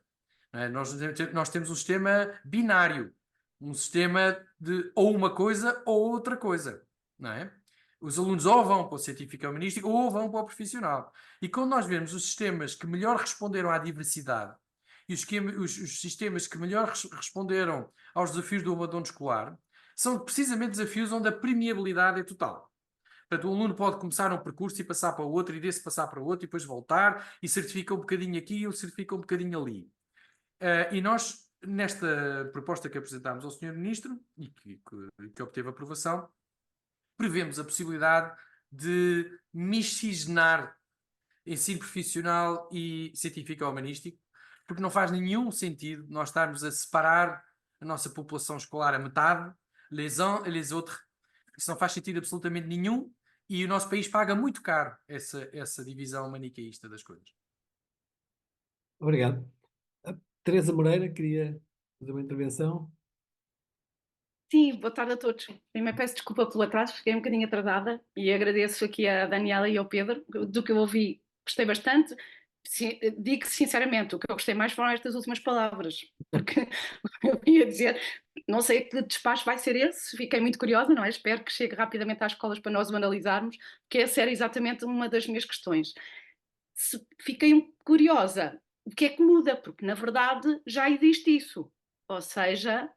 Nós temos um sistema binário, um sistema de ou uma coisa ou outra coisa, não é? Os alunos ou vão para o científico humanístico ou vão para o profissional. E quando nós vemos os sistemas que melhor responderam à diversidade e os sistemas que melhor responderam aos desafios do abandono escolar, são precisamente desafios onde a permeabilidade é total. Portanto, o aluno pode começar um percurso e passar para o outro, e desse passar para o outro, e depois voltar, e certifica um bocadinho aqui, e certifica um bocadinho ali. E nós, nesta proposta que apresentámos ao Sr. Ministro, e que obteve aprovação, prevemos a possibilidade de miscigenar ensino profissional e científico-humanístico, porque não faz nenhum sentido nós estarmos a separar a nossa população escolar a metade, les uns et les autres. Isso não faz sentido absolutamente nenhum e o nosso país paga muito caro essa divisão maniqueísta das coisas.
Obrigado. A Teresa Moreira queria fazer uma intervenção.
Sim, boa tarde a todos. Primeiro peço desculpa pelo atraso, fiquei um bocadinho atrasada e agradeço aqui à Daniela e ao Pedro. Do que eu ouvi, gostei bastante. Digo sinceramente, o que eu gostei mais foram estas últimas palavras, porque eu ia dizer, não sei que despacho vai ser esse, fiquei muito curiosa, não é? Espero que chegue rapidamente às escolas para nós o analisarmos, que essa era exatamente uma das minhas questões. Fiquei curiosa, o que é que muda? Porque na verdade já existe isso, ou seja,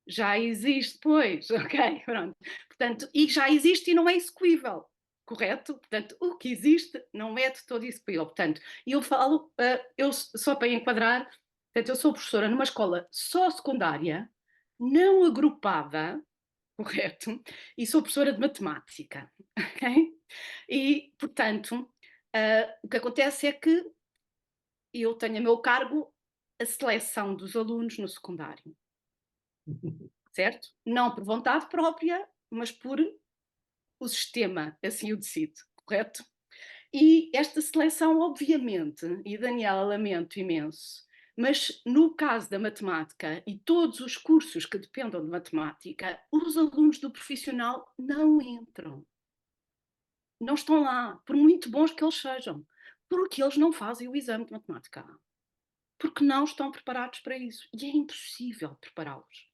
já existe, pois, ok, pronto. Portanto, e já existe e não é execuível, correto? Portanto, o que existe não é de todo execuível. Portanto, eu falo, eu só para enquadrar, portanto, eu sou professora numa escola só secundária, não agrupada, correto? E sou professora de matemática, ok? E, portanto, o que acontece é que eu tenho a meu cargo a seleção dos alunos no secundário. Certo? Não por vontade própria, mas por o sistema assim o decide, correto? E esta seleção, obviamente, e Daniela, lamento imenso, mas no caso da matemática e todos os cursos que dependam de matemática, os alunos do profissional não entram. Não estão lá, por muito bons que eles sejam, porque eles não fazem o exame de matemática. Porque não estão preparados para isso. E é impossível prepará-los.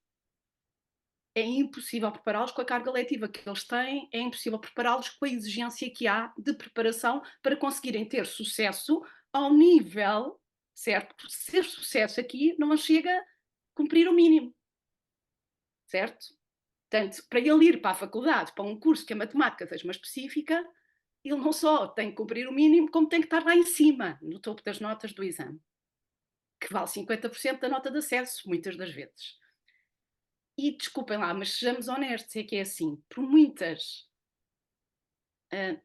É impossível prepará-los com a carga letiva que eles têm, é impossível prepará-los com a exigência que há de preparação para conseguirem ter sucesso ao nível, certo? Porque ser sucesso aqui não chega a cumprir o mínimo, certo? Portanto, para ele ir para a faculdade, para um curso que a matemática seja uma específica, ele não só tem que cumprir o mínimo, como tem que estar lá em cima, no topo das notas do exame. que vale 50% da nota de acesso, muitas das vezes. E desculpem lá, mas sejamos honestos, é que é assim, por muitas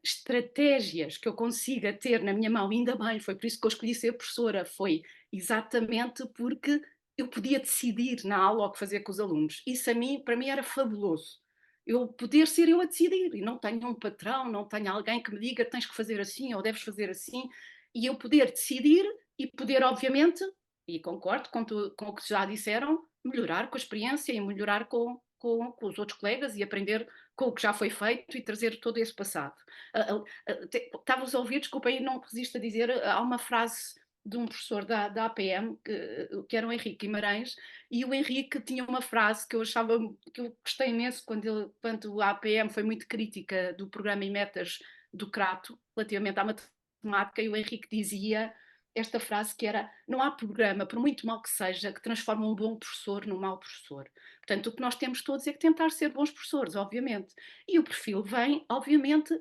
estratégias que eu consiga ter na minha mão, ainda bem, foi por isso que eu escolhi ser professora, foi exatamente porque eu podia decidir na aula o que fazer com os alunos. Isso para mim era fabuloso. Eu poder ser eu a decidir, e não tenho um patrão, não tenho alguém que me diga tens que fazer assim ou deves fazer assim, e eu poder decidir e poder, obviamente, e concordo com o que já disseram, melhorar com a experiência e melhorar com os outros colegas e aprender com o que já foi feito e trazer todo esse passado. Estava-vos a ouvir, desculpem, não resisto a dizer, há uma frase de um professor da APM, que era o Henrique Guimarães, e o Henrique tinha uma frase que eu gostei imenso quando a APM foi muito crítica do programa e metas do Crato, relativamente à matemática, e o Henrique dizia esta frase que era: não há programa, por muito mal que seja, que transforme um bom professor num mau professor. Portanto, o que nós temos todos é que tentar ser bons professores, obviamente. E o perfil vem, obviamente,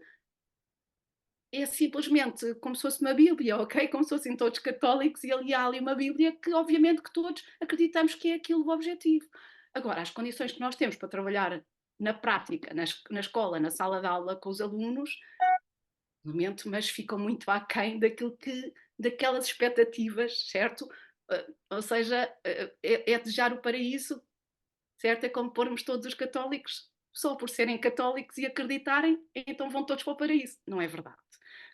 é simplesmente como se fosse uma Bíblia, ok? Como se fossem todos católicos e há ali uma Bíblia que, obviamente, que todos acreditamos que é aquilo o objetivo. Agora, as condições que nós temos para trabalhar na prática, na escola, na sala de aula com os alunos, obviamente, mas ficam muito aquém daquelas expectativas, certo? Ou seja, é desejar o paraíso, certo? É como pormos todos os católicos só por serem católicos e acreditarem, então vão todos para o paraíso. Não é verdade,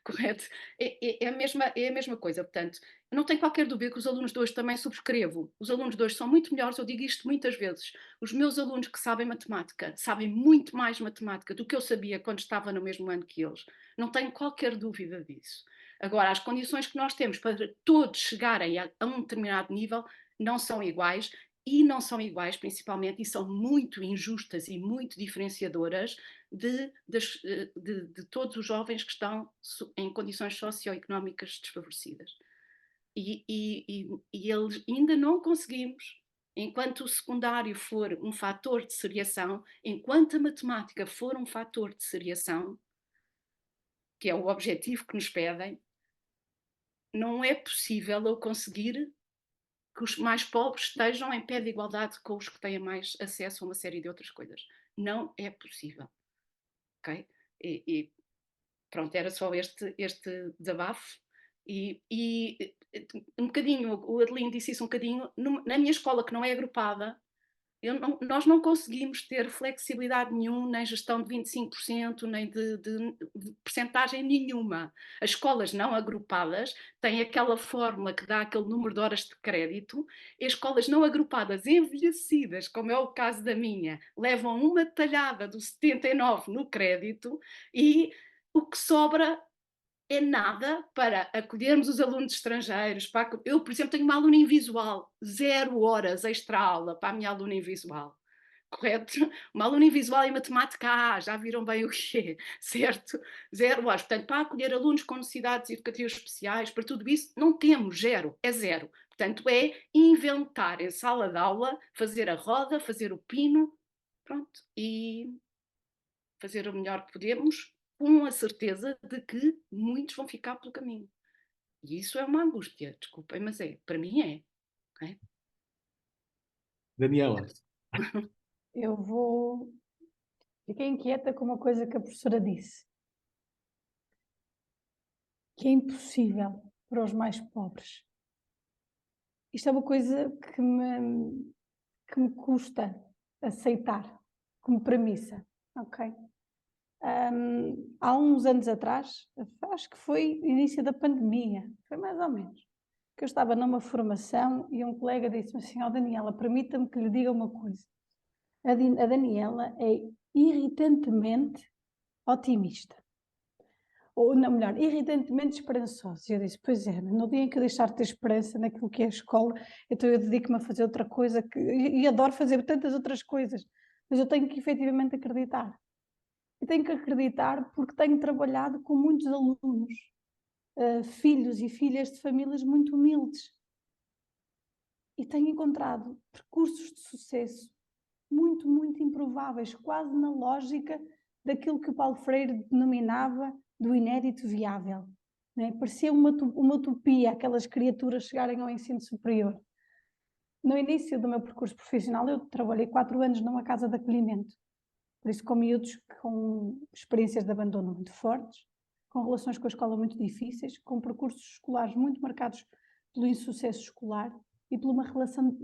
correto? É a mesma coisa, portanto, não tenho qualquer dúvida que os alunos de hoje também subscrevo. Os alunos de hoje são muito melhores, eu digo isto muitas vezes. Os meus alunos que sabem matemática, sabem muito mais matemática do que eu sabia quando estava no mesmo ano que eles. Não tenho qualquer dúvida disso. Agora, as condições que nós temos para todos chegarem a um determinado nível não são iguais, e não são iguais, principalmente, e são muito injustas e muito diferenciadoras de todos os jovens que estão em condições socioeconómicas desfavorecidas. E eles ainda não conseguimos, enquanto o secundário for um fator de seriação, enquanto a matemática for um fator de seriação, que é o objetivo que nos pedem, não é possível eu conseguir que os mais pobres estejam em pé de igualdade com os que têm mais acesso a uma série de outras coisas. Não é possível. Ok? E pronto, era só este desabafo. E um bocadinho, o Adelino disse isso um bocadinho, na minha escola, que não é agrupada, nós não conseguimos ter flexibilidade nenhuma, nem gestão de 25%, nem de percentagem nenhuma. As escolas não agrupadas têm aquela fórmula que dá aquele número de horas de crédito, e as escolas não agrupadas envelhecidas, como é o caso da minha, levam uma talhada do 79 no crédito e o que sobra é nada para acolhermos os alunos estrangeiros. Eu, por exemplo, tenho uma aluna em visual, 0 horas extra-aula para a minha aluna em visual. Correto? Uma aluna em visual e matemática, já viram bem o que é, certo? 0 horas. Portanto, para acolher alunos com necessidades educativas especiais, para tudo isso, não temos, zero, é zero. Portanto, é inventar em sala de aula, fazer a roda, fazer o pino, pronto, e fazer o melhor que podemos, com a certeza de que muitos vão ficar pelo caminho. E isso é uma angústia, desculpem, mas para mim é. Okay?
Daniela.
Fiquei inquieta com uma coisa que a professora disse, que é impossível para os mais pobres. Isto é uma coisa que me custa aceitar como premissa, ok? Há uns anos atrás, acho que foi início da pandemia, foi mais ou menos, que eu estava numa formação e um colega disse-me assim: Daniela, permita-me que lhe diga uma coisa. A Daniela é irritantemente otimista. Ou, não, melhor, irritantemente esperançosa. E eu disse: pois é, no dia em que eu deixar de ter esperança naquilo que é a escola, então eu dedico-me a fazer outra coisa, e adoro fazer tantas outras coisas, mas eu tenho que efetivamente acreditar. E tenho que acreditar porque tenho trabalhado com muitos alunos, filhos e filhas de famílias muito humildes. E tenho encontrado percursos de sucesso muito, muito improváveis, quase na lógica daquilo que Paulo Freire denominava do inédito viável. né? Parecia uma utopia aquelas criaturas chegarem ao ensino superior. No início do meu percurso profissional, eu trabalhei 4 anos numa casa de acolhimento, por isso com miúdos com experiências de abandono muito fortes, com relações com a escola muito difíceis, com percursos escolares muito marcados pelo insucesso escolar e por uma relação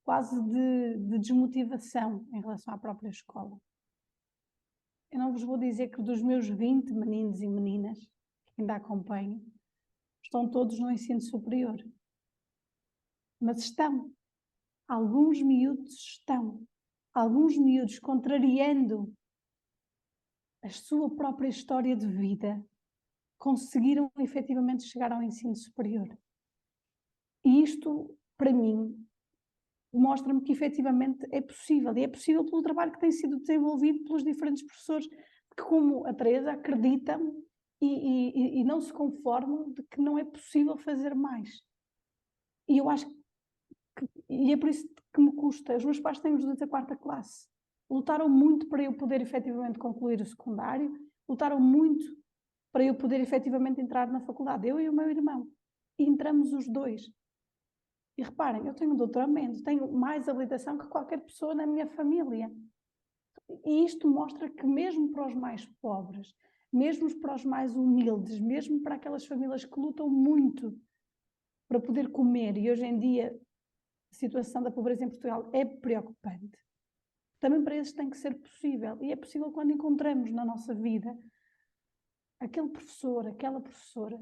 quase de desmotivação em relação à própria escola. Eu não vos vou dizer que dos meus 20 meninos e meninas que ainda acompanho, estão todos no ensino superior. Mas estão. Alguns miúdos estão. Alguns miúdos, contrariando a sua própria história de vida, conseguiram efetivamente chegar ao ensino superior. E isto, para mim, mostra-me que efetivamente é possível. E é possível pelo trabalho que tem sido desenvolvido pelos diferentes professores que, como a Teresa, acreditam e não se conformam de que não é possível fazer mais. E eu acho e é por isso que me custa. Os meus pais têm os dois a 4ª classe. Lutaram muito para eu poder efetivamente concluir o secundário, lutaram muito para eu poder efetivamente entrar na faculdade, eu e o meu irmão. E entramos os dois. E reparem, eu tenho um doutoramento, tenho mais habilitação que qualquer pessoa na minha família. E isto mostra que mesmo para os mais pobres, mesmo para os mais humildes, mesmo para aquelas famílias que lutam muito para poder comer, e hoje em dia a situação da pobreza em Portugal é preocupante, também para eles tem que ser possível. E é possível quando encontramos na nossa vida aquele professor, aquela professora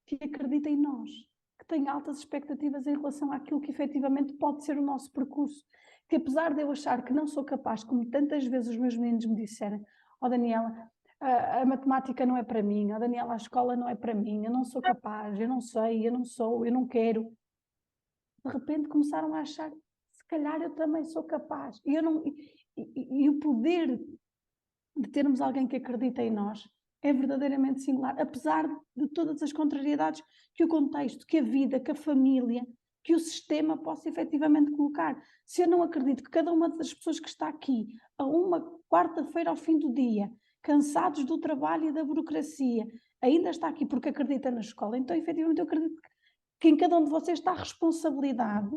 que acredita em nós, que tem altas expectativas em relação àquilo que efetivamente pode ser o nosso percurso. Que apesar de eu achar que não sou capaz, como tantas vezes os meus meninos me disseram, oh Daniela, a matemática não é para mim, oh Daniela, a escola não é para mim, eu não sou capaz, eu não sei, eu não sou, eu não quero. De repente começaram a achar, se calhar eu também sou capaz. E o poder de termos alguém que acredita em nós é verdadeiramente singular, apesar de todas as contrariedades que o contexto, que a vida, que a família, que o sistema possa efetivamente colocar. Se eu não acredito que cada uma das pessoas que está aqui, a uma quarta-feira ao fim do dia, cansados do trabalho e da burocracia, ainda está aqui porque acredita na escola, então efetivamente eu acredito que em cada um de vocês está a responsabilidade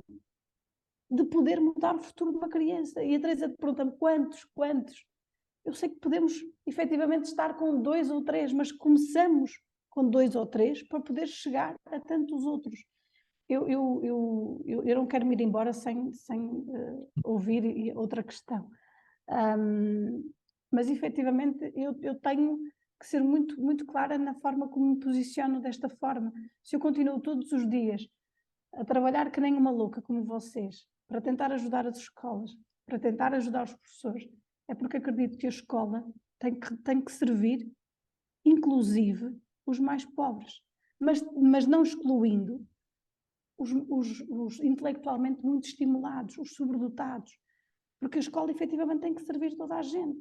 de poder mudar o futuro de uma criança. E a Teresa pergunta-me quantos? Eu sei que podemos efetivamente estar com 2 ou 3, mas começamos com 2 ou 3 para poder chegar a tantos outros. Eu não quero me ir embora sem ouvir outra questão. Mas efetivamente eu tenho que ser muito, muito clara na forma como me posiciono desta forma. Se eu continuo todos os dias a trabalhar que nem uma louca como vocês, para tentar ajudar as escolas, para tentar ajudar os professores, é porque acredito que a escola tem que servir, inclusive, os mais pobres, mas não excluindo os intelectualmente muito estimulados, os sobredotados, porque a escola efetivamente tem que servir toda a gente,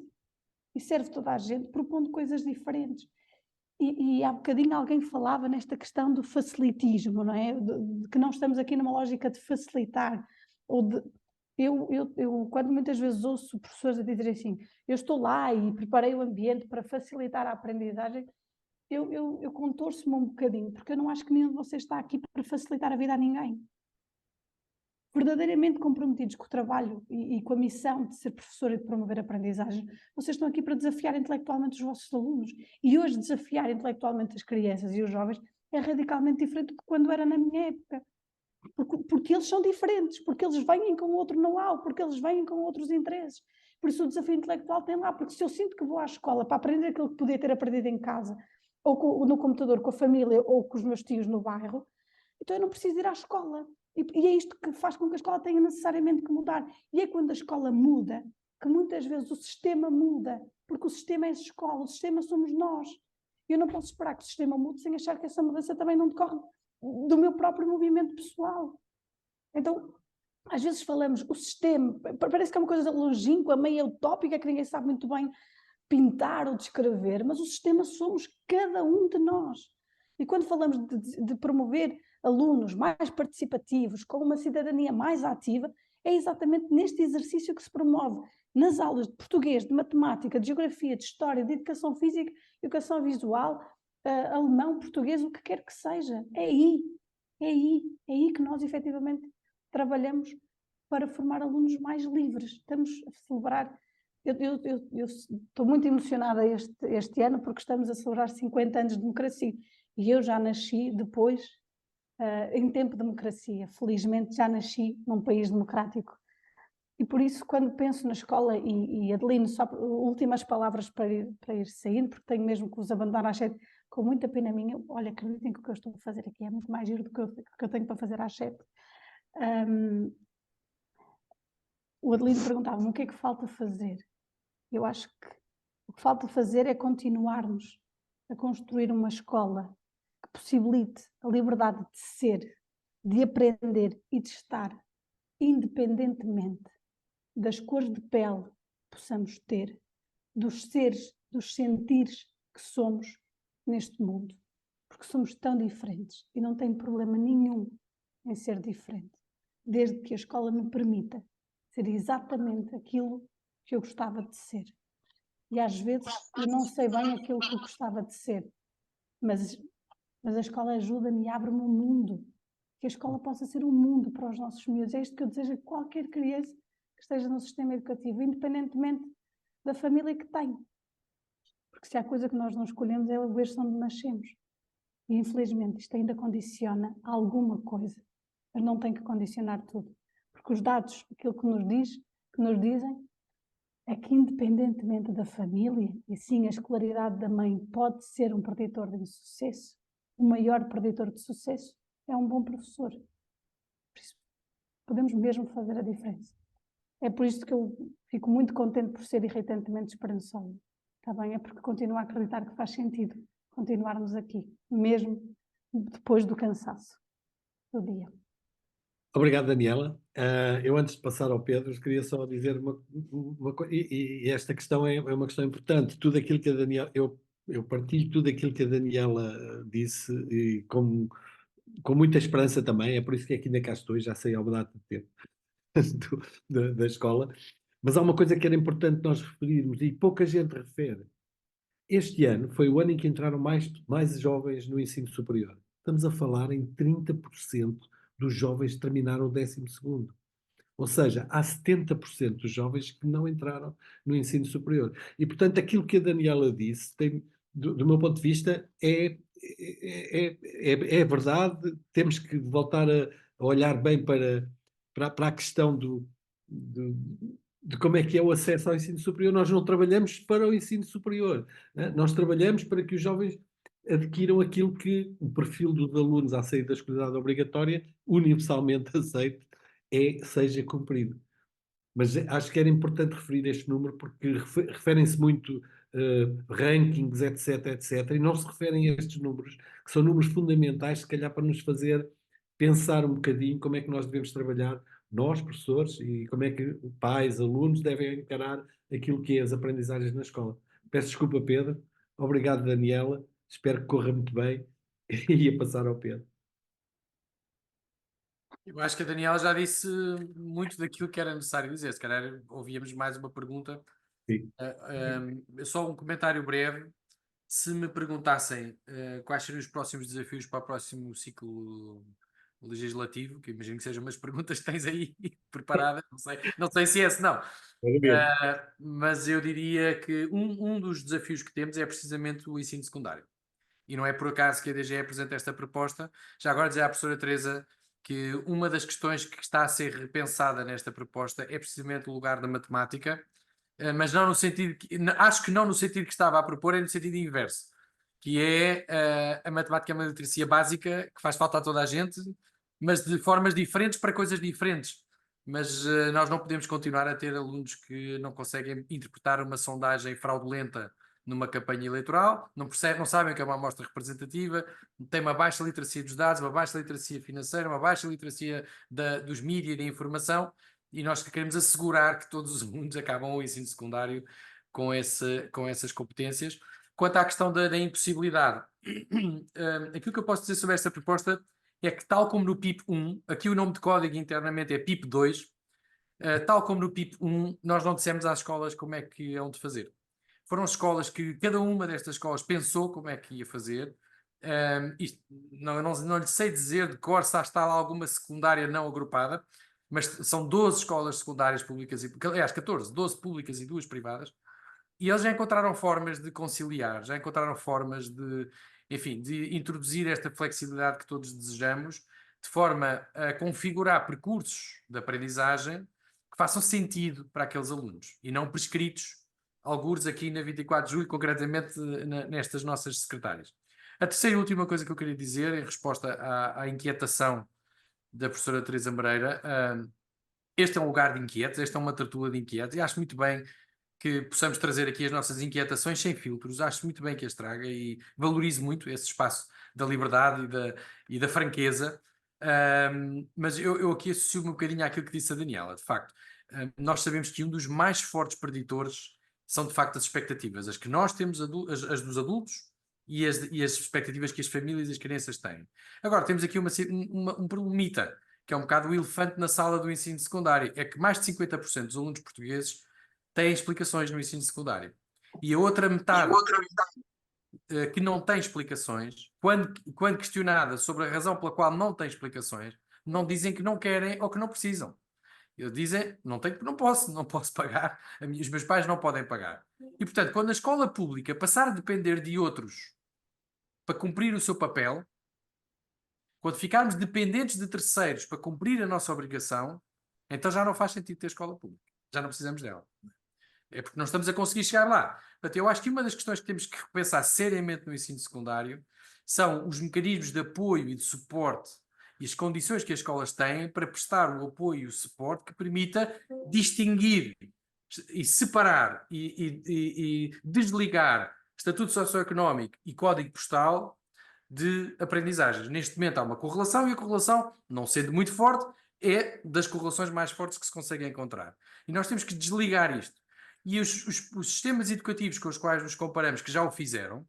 e serve toda a gente propondo coisas diferentes. E há bocadinho alguém falava nesta questão do facilitismo, não é? De que não estamos aqui numa lógica de facilitar, ou de... Eu, quando muitas vezes ouço professores a dizer assim, eu estou lá e preparei o ambiente para facilitar a aprendizagem, eu contorço-me um bocadinho, porque eu não acho que nenhum de vocês está aqui para facilitar a vida a ninguém. Verdadeiramente comprometidos com o trabalho e com a missão de ser professora e de promover a aprendizagem, vocês estão aqui para desafiar intelectualmente os vossos alunos. E hoje desafiar intelectualmente as crianças e os jovens é radicalmente diferente do que quando era na minha época. Porque eles são diferentes, porque eles vêm com outro know-how, porque eles vêm com outros interesses. Por isso o desafio intelectual tem lá, porque se eu sinto que vou à escola para aprender aquilo que podia ter aprendido em casa, ou no computador com a família, ou com os meus tios no bairro, então eu não preciso ir à escola. E é isto que faz com que a escola tenha necessariamente que mudar. E é quando a escola muda, que muitas vezes o sistema muda, porque o sistema é a escola, o sistema somos nós. Eu não posso esperar que o sistema mude sem achar que essa mudança também não decorre do meu próprio movimento pessoal. Então, às vezes falamos, o sistema, parece que é uma coisa longínqua, meio utópica, que ninguém sabe muito bem pintar ou descrever, mas o sistema somos cada um de nós. E quando falamos de promover alunos mais participativos, com uma cidadania mais ativa, é exatamente neste exercício que se promove nas aulas de português, de matemática, de geografia, de história, de educação física, educação visual, alemão, português, o que quer que seja. É aí que nós efetivamente trabalhamos para formar alunos mais livres. Estamos a celebrar. Eu estou muito emocionada este ano porque estamos a celebrar 50 anos de democracia e eu já nasci depois, em tempo de democracia. Felizmente já nasci num país democrático. E por isso, quando penso na escola, e Adelino, só últimas palavras para ir saindo, porque tenho mesmo que vos abandonar às 7, com muita pena minha, olha, acreditem que o que eu estou a fazer aqui é muito mais giro do que eu tenho para fazer às 7. O Adelino perguntava-me o que é que falta fazer. Eu acho que o que falta fazer é continuarmos a construir uma escola que possibilite a liberdade de ser, de aprender e de estar, independentemente das cores de pele que possamos ter, dos seres, dos sentires que somos neste mundo. Porque somos tão diferentes e não tem problema nenhum em ser diferente, desde que a escola me permita ser exatamente aquilo que eu gostava de ser. E às vezes eu não sei bem aquilo que eu gostava de ser, mas a escola ajuda-me e abre-me um mundo. Que a escola possa ser um mundo para os nossos miúdos. É isto que eu desejo a qualquer criança que esteja no sistema educativo, independentemente da família que tem. Porque se há coisa que nós não escolhemos é o berço onde nascemos. E infelizmente isto ainda condiciona alguma coisa, mas não tem que condicionar tudo. Porque os dados, aquilo que nos dizem, é que independentemente da família, e sim a escolaridade da mãe pode ser um preditor de sucesso, o maior preditor de sucesso é um bom professor. Por isso, podemos mesmo fazer a diferença. É por isso que eu fico muito contente por ser irritantemente esperançosa. Está bem? É porque continuo a acreditar que faz sentido continuarmos aqui, mesmo depois do cansaço do dia.
Obrigado, Daniela. Eu, antes de passar ao Pedro, queria só dizer uma coisa, e esta questão é uma questão importante. Tudo aquilo que a Daniela, eu partilho tudo aquilo que a Daniela disse, e com muita esperança também. É por isso que aqui ainda cá estou, já sei há uma data de tempo da escola. Mas há uma coisa que era importante nós referirmos, e pouca gente refere. Este ano foi o ano em que entraram mais jovens no ensino superior. Estamos a falar em 30% dos jovens que terminaram o 12º. Ou seja, há 70% dos jovens que não entraram no ensino superior. E, portanto, aquilo que a Daniela disse, do meu ponto de vista, é verdade. Temos que voltar a olhar bem para a questão de como é que é o acesso ao ensino superior. Nós não trabalhamos para o ensino superior, né? Nós trabalhamos para que os jovens adquiram aquilo que o perfil dos alunos à saída da escolaridade obrigatória, universalmente aceito, seja cumprido. Mas acho que era importante referir este número porque referem-se muito rankings, etc, etc, e não se referem a estes números, que são números fundamentais, se calhar, para nos fazer pensar um bocadinho como é que nós devemos trabalhar, nós, professores, e como é que pais, alunos devem encarar aquilo que é as aprendizagens na escola. Peço desculpa, Pedro. Obrigado, Daniela. Espero que corra muito bem. E ia passar ao Pedro.
Eu acho que a Daniela já disse muito daquilo que era necessário dizer. Se calhar ouvíamos mais uma pergunta.
Sim.
Só um comentário breve. Se me perguntassem quais seriam os próximos desafios para o próximo ciclo legislativo, que imagino que sejam umas perguntas que tens aí preparadas, não sei se é esse, não. Mas eu diria que um dos desafios que temos é precisamente o ensino secundário. E não é por acaso que a DGE apresenta esta proposta. Já agora dizer à professora Teresa que uma das questões que está a ser repensada nesta proposta é precisamente o lugar da matemática, mas não no sentido acho que não no sentido que estava a propor, é no sentido inverso, que é a matemática é uma literacia básica que faz falta a toda a gente, mas de formas diferentes para coisas diferentes. Mas nós não podemos continuar a ter alunos que não conseguem interpretar uma sondagem fraudulenta numa campanha eleitoral, não sabem o que é uma amostra representativa, têm uma baixa literacia dos dados, uma baixa literacia financeira, uma baixa literacia dos mídias e da informação, e nós queremos assegurar que todos os alunos acabam o ensino secundário com essas competências. Quanto à questão da impossibilidade, aquilo que eu posso dizer sobre esta proposta é que, tal como no PIP 1, aqui o nome de código internamente é PIP 2, tal como no PIP 1, nós não dissemos às escolas como é que hão de fazer. foram escolas que cada uma destas escolas pensou como é que ia fazer. Isto, não lhe sei dizer de cor se está lá alguma secundária não agrupada, mas são 12 escolas secundárias públicas, aliás 14, 12 públicas e 2 privadas, e eles já encontraram formas de conciliar, já encontraram formas de, enfim, de introduzir esta flexibilidade que todos desejamos, de forma a configurar percursos de aprendizagem que façam sentido para aqueles alunos e não prescritos, algures aqui na 24 de julho, concretamente nestas nossas secretárias. A terceira e última coisa que eu queria dizer, em resposta à inquietação da professora Teresa Moreira, este é um lugar de inquietos, esta é uma tertúlia de inquietos, e acho muito bem que possamos trazer aqui as nossas inquietações sem filtros, acho muito bem que as traga e valorizo muito esse espaço da liberdade e da franqueza, mas eu aqui associo-me um bocadinho àquilo que disse a Daniela, de facto. Nós sabemos que um dos mais fortes preditores são de facto as expectativas, as que nós temos, as dos adultos, e as expectativas que as famílias e as crianças têm. Agora, temos aqui um problemita, que é um bocado o elefante na sala do ensino secundário, é que mais de 50% dos alunos portugueses têm explicações no ensino secundário. E a outra metade que não tem explicações, quando questionada sobre a razão pela qual não tem explicações, não dizem que não querem ou que não precisam. Dizem, não posso pagar, os meus pais não podem pagar. E, portanto, quando a escola pública passar a depender de outros para cumprir o seu papel, quando ficarmos dependentes de terceiros para cumprir a nossa obrigação, então já não faz sentido ter escola pública. Já não precisamos dela. É porque não estamos a conseguir chegar lá. Portanto, eu acho que uma das questões que temos que repensar seriamente no ensino secundário são os mecanismos de apoio e de suporte e as condições que as escolas têm para prestar o apoio e o suporte que permita distinguir e separar e desligar estatuto socioeconómico e código postal de aprendizagens. Neste momento há uma correlação e a correlação, não sendo muito forte, é das correlações mais fortes que se conseguem encontrar. E nós temos que desligar isto. E os sistemas educativos com os quais nos comparamos, que já o fizeram,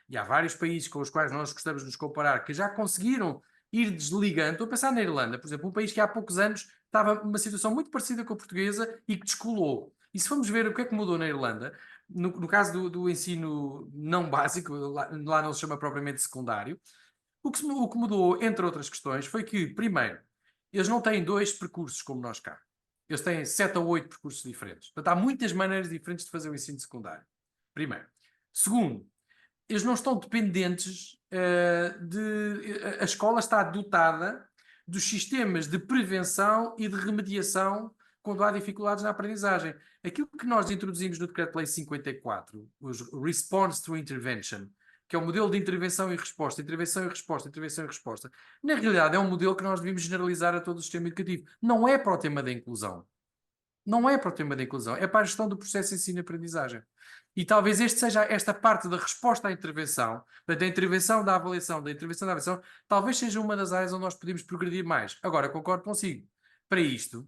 e há vários países com os quais nós gostamos de nos comparar, que já conseguiram ir desligando. Estou a pensar na Irlanda, por exemplo, um país que há poucos anos estava numa situação muito parecida com a portuguesa e que descolou. E se formos ver o que é que mudou na Irlanda, no caso do ensino não básico, lá não se chama propriamente secundário, o que mudou, entre outras questões, foi que, primeiro, eles não têm 2 percursos como nós cá. Eles têm 7 ou 8 percursos diferentes. Portanto, há muitas maneiras diferentes de fazer o ensino secundário. Primeiro. Segundo, eles não estão dependentes a escola está dotada dos sistemas de prevenção e de remediação quando há dificuldades na aprendizagem. Aquilo que nós introduzimos no Decreto-Lei 54, os Response to Intervention, que é o modelo de intervenção e resposta, intervenção e resposta, intervenção e resposta, na realidade é um modelo que nós devemos generalizar a todo o sistema educativo. Não é para o tema da inclusão. Não é para o tema da inclusão, é para a gestão do processo de ensino e aprendizagem. E talvez esta parte da resposta à intervenção, da intervenção da avaliação, talvez seja uma das áreas onde nós podemos progredir mais. Agora, concordo consigo. Para isto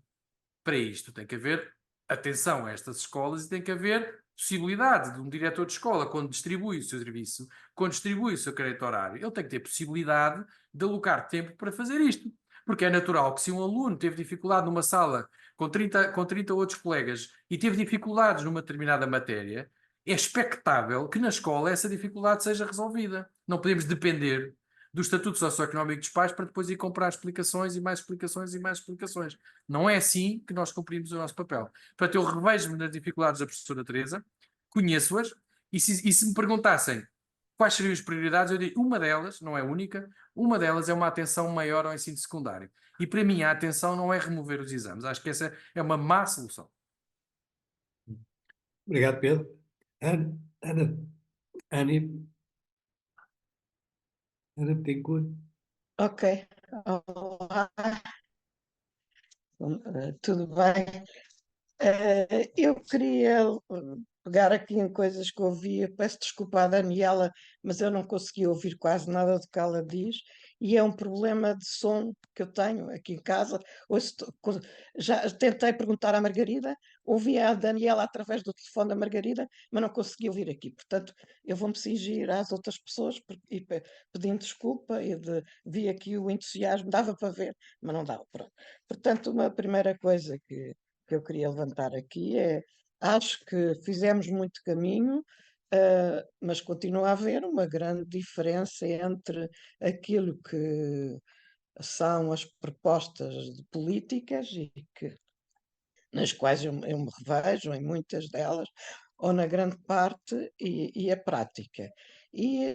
tem que haver atenção a estas escolas e tem que haver possibilidade de um diretor de escola, quando distribui o seu serviço, quando distribui o seu crédito horário, ele tem que ter possibilidade de alocar tempo para fazer isto. Porque é natural que se um aluno teve dificuldade numa sala com 30 outros colegas e teve dificuldades numa determinada matéria, é expectável que na escola essa dificuldade seja resolvida. Não podemos depender do estatuto socioeconómico dos pais para depois ir comprar explicações e mais explicações e mais explicações. Não é assim que nós cumprimos o nosso papel. Portanto, eu revejo-me nas dificuldades da professora Teresa, conheço-as, e se me perguntassem quais seriam as prioridades, eu diria uma delas, não é única, uma delas é uma atenção maior ao ensino secundário. E para mim a atenção não é remover os exames. Acho que essa é uma má solução.
Obrigado, Pedro. Ana Betancourt.
Ok. Olá. Tudo bem? Eu queria pegar aqui em coisas que ouvi. Peço desculpa à Daniela, mas eu não consegui ouvir quase nada do que ela diz, e é um problema de som que eu tenho aqui em casa. Já tentei perguntar à Margarida, ouvi a Daniela através do telefone da Margarida, mas não consegui ouvir aqui. Portanto, eu vou-me cingir às outras pessoas pedindo desculpa, vi aqui o entusiasmo, dava para ver, mas não dava. Pronto. Portanto, uma primeira coisa que eu queria levantar aqui é Acho que fizemos muito caminho, mas continua a haver uma grande diferença entre aquilo que são as propostas de políticas nas quais eu me revejo, em muitas delas, ou na grande parte, e a prática. E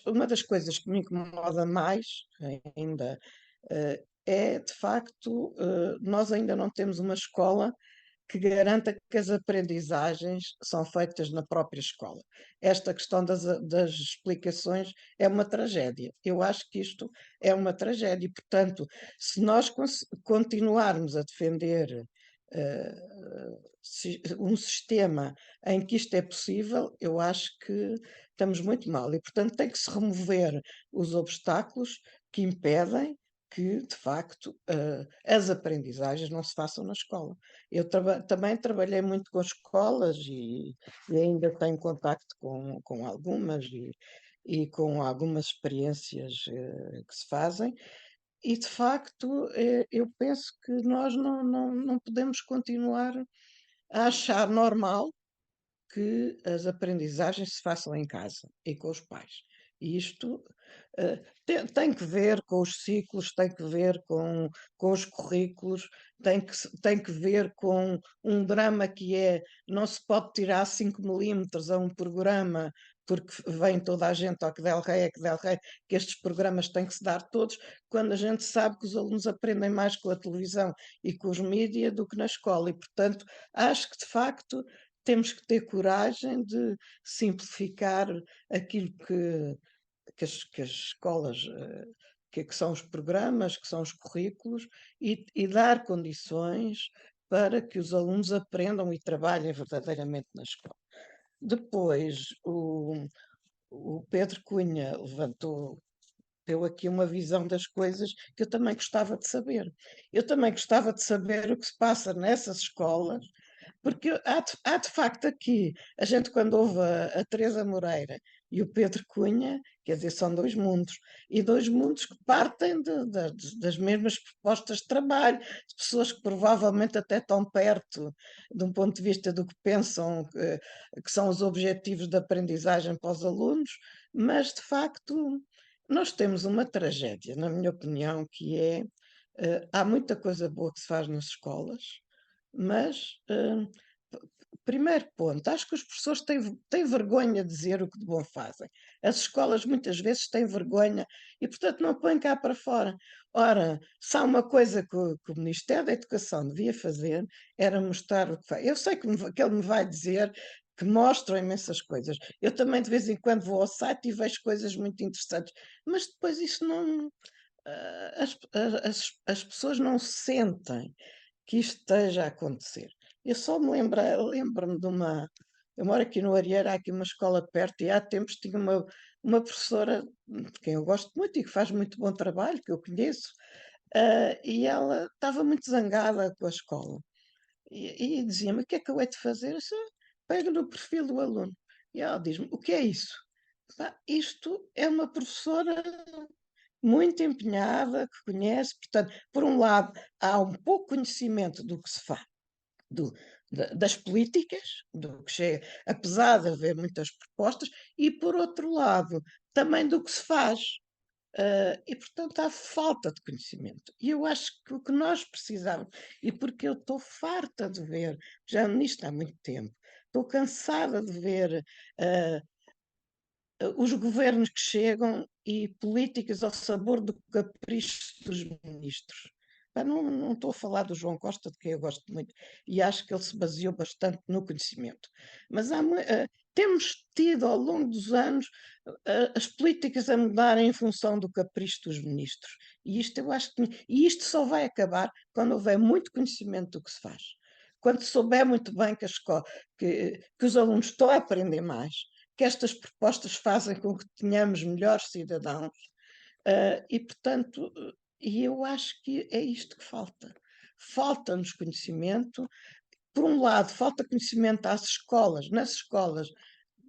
uma das coisas que me incomoda mais ainda é, de facto, nós ainda não temos uma escola que garanta que as aprendizagens são feitas na própria escola. Esta questão das explicações é uma tragédia. Eu acho que isto é uma tragédia. E, portanto, se nós continuarmos a defender um sistema em que isto é possível, eu acho que estamos muito mal. E, portanto, tem que se remover os obstáculos que impedem que, de facto, as aprendizagens não se façam na escola. Eu também trabalhei muito com escolas e ainda tenho contacto com algumas e com algumas experiências que se fazem. E, de facto, eu penso que nós não podemos continuar a achar normal que as aprendizagens se façam em casa e com os pais. E isto tem que ver com os ciclos, tem que ver com os currículos, tem que ver com um drama que é, não se pode tirar 5 milímetros a um programa porque vem toda a gente ao que del rei, que estes programas têm que se dar todos, quando a gente sabe que os alunos aprendem mais com a televisão e com os mídias do que na escola. E, portanto, acho que, de facto, temos que ter coragem de simplificar aquilo que as escolas, que são os programas, que são os currículos, e dar condições para que os alunos aprendam e trabalhem verdadeiramente na escola. Depois, o Pedro Cunha deu aqui uma visão das coisas que eu também gostava de saber. Eu também gostava de saber o que se passa nessas escolas, porque há de facto aqui, a gente quando ouve a Teresa Moreira e o Pedro Cunha, quer dizer, são dois mundos, e dois mundos que partem das mesmas propostas de trabalho, de pessoas que provavelmente até estão perto, de um ponto de vista do que pensam que são os objetivos de aprendizagem para os alunos, mas de facto nós temos uma tragédia, na minha opinião, que é, há muita coisa boa que se faz nas escolas, mas, primeiro ponto, acho que os professores têm vergonha de dizer o que de bom fazem. As escolas muitas vezes têm vergonha e, portanto, não põem cá para fora. Ora, se há uma coisa que o Ministério da Educação devia fazer, era mostrar o que faz. Eu sei que ele me vai dizer que mostram imensas coisas. Eu também, de vez em quando, vou ao site e vejo coisas muito interessantes, mas depois isso não. As pessoas não sentem que isto esteja a acontecer. Eu só lembro-me de uma. Eu moro aqui no Arieiro, há aqui uma escola perto, e há tempos tinha uma professora de quem eu gosto muito e que faz muito bom trabalho, que eu conheço, e ela estava muito zangada com a escola. E dizia-me: o que é que eu hei de fazer? Eu disse: pega no perfil do aluno. E ela diz-me: o que é isso? Isto é uma professora muito empenhada, que conhece, portanto, por um lado, há um pouco conhecimento do que se faz, das políticas, do que chega, apesar de haver muitas propostas, e por outro lado, também do que se faz. E, portanto, há falta de conhecimento. E eu acho que o que nós precisamos, e porque eu estou farta de ver, já nisto há muito tempo, estou cansada de ver os governos que chegam e políticas ao sabor do capricho dos ministros. Não estou a falar do João Costa, de quem eu gosto muito, e acho que ele se baseou bastante no conhecimento. Mas temos tido ao longo dos anos as políticas a mudarem em função do capricho dos ministros. E isto eu acho e isto só vai acabar quando houver muito conhecimento do que se faz. Quando souber muito bem que os alunos estão a aprender mais, que estas propostas fazem com que tenhamos melhores cidadãos, e, portanto, eu acho que é isto que falta. Falta-nos conhecimento. Por um lado, falta conhecimento às escolas, nas escolas,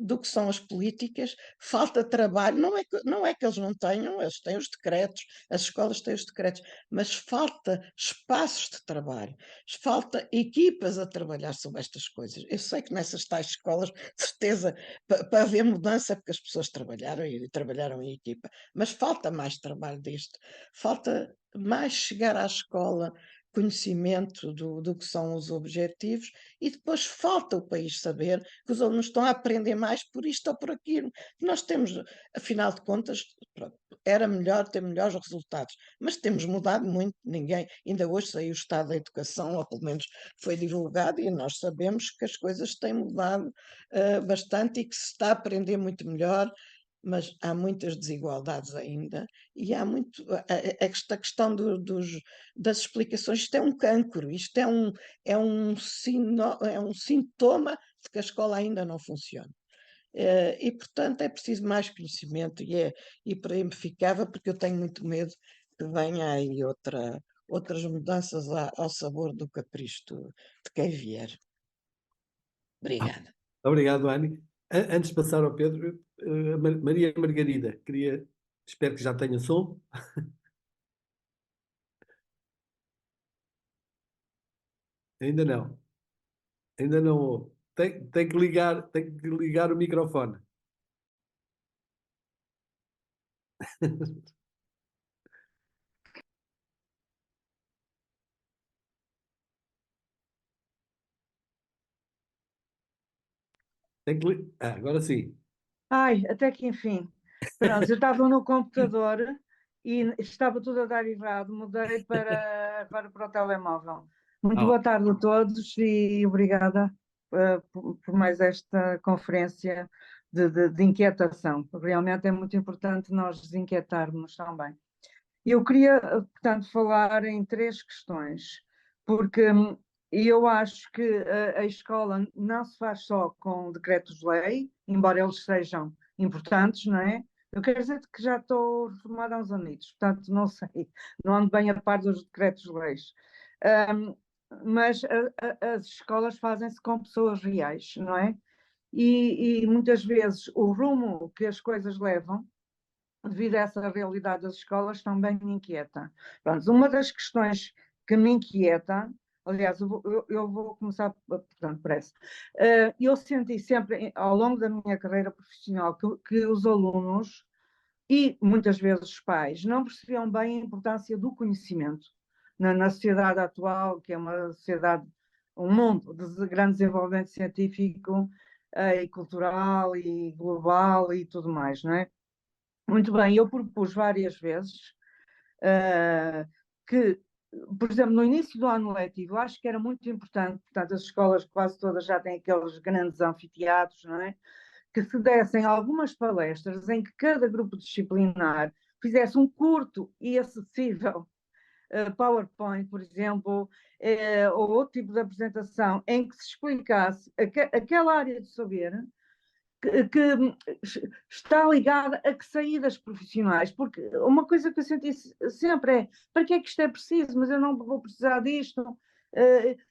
do que são as políticas, falta trabalho, não é que eles não tenham, eles têm os decretos, as escolas têm os decretos, mas falta espaços de trabalho, falta equipas a trabalhar sobre estas coisas. Eu sei que nessas tais escolas, de certeza, para haver mudança, porque as pessoas trabalharam e trabalharam em equipa, mas falta mais trabalho disto, falta mais chegar à escola, conhecimento do que são os objetivos, e depois falta o país saber que os alunos estão a aprender mais por isto ou por aquilo. Nós temos, afinal de contas, pronto, era melhor ter melhores resultados, mas temos mudado muito, ninguém, ainda hoje saiu o Estado da Educação, ou pelo menos foi divulgado, e nós sabemos que as coisas têm mudado bastante e que se está a aprender muito melhor, mas há muitas desigualdades ainda, e há muito esta questão das explicações. Isto é um cancro, isto é um sintoma de que a escola ainda não funciona. E, portanto, é preciso mais conhecimento, e por aí me ficava, porque eu tenho muito medo que venha aí outras mudanças ao sabor do capricho de quem vier. Obrigada.
Obrigado, Anny. Antes de passar ao Pedro, Maria Margarida, espero que já tenha som. Ainda não. Ainda não ouve. Tem que ligar o microfone. Agora sim.
Ai, até que enfim. Pronto, eu estava no computador e estava tudo a dar errado, mudei agora para o telemóvel. Muito boa tarde a todos e obrigada por mais esta conferência de inquietação. Realmente é muito importante nós desinquietarmos também. Eu queria, portanto, falar em 3 questões, porque eu acho que a escola não se faz só com decretos-lei, embora eles sejam importantes, não é? Eu quero dizer que já estou reformada há uns anos, portanto, não sei, não ando bem a par dos decretos-leis. Mas as escolas fazem-se com pessoas reais, não é? E muitas vezes o rumo que as coisas levam, devido a essa realidade das escolas, também me inquieta. Pronto, uma das questões que me inquieta, aliás, eu vou começar, portanto, por essa. Eu senti sempre, ao longo da minha carreira profissional, que os alunos e muitas vezes os pais não percebiam bem a importância do conhecimento na sociedade atual, que é uma sociedade, um mundo de grande desenvolvimento científico e cultural e global e tudo mais, não é? Muito bem, eu propus várias vezes que, por exemplo, no início do ano letivo, acho que era muito importante, portanto, as escolas quase todas já têm aqueles grandes anfiteatros, não é? Que se dessem algumas palestras em que cada grupo disciplinar fizesse um curto e acessível PowerPoint, por exemplo, ou outro tipo de apresentação, em que se explicasse aquela área de saber que está ligada a que saídas profissionais, porque uma coisa que eu senti sempre é, para que é que isto é preciso? Mas eu não vou precisar disto.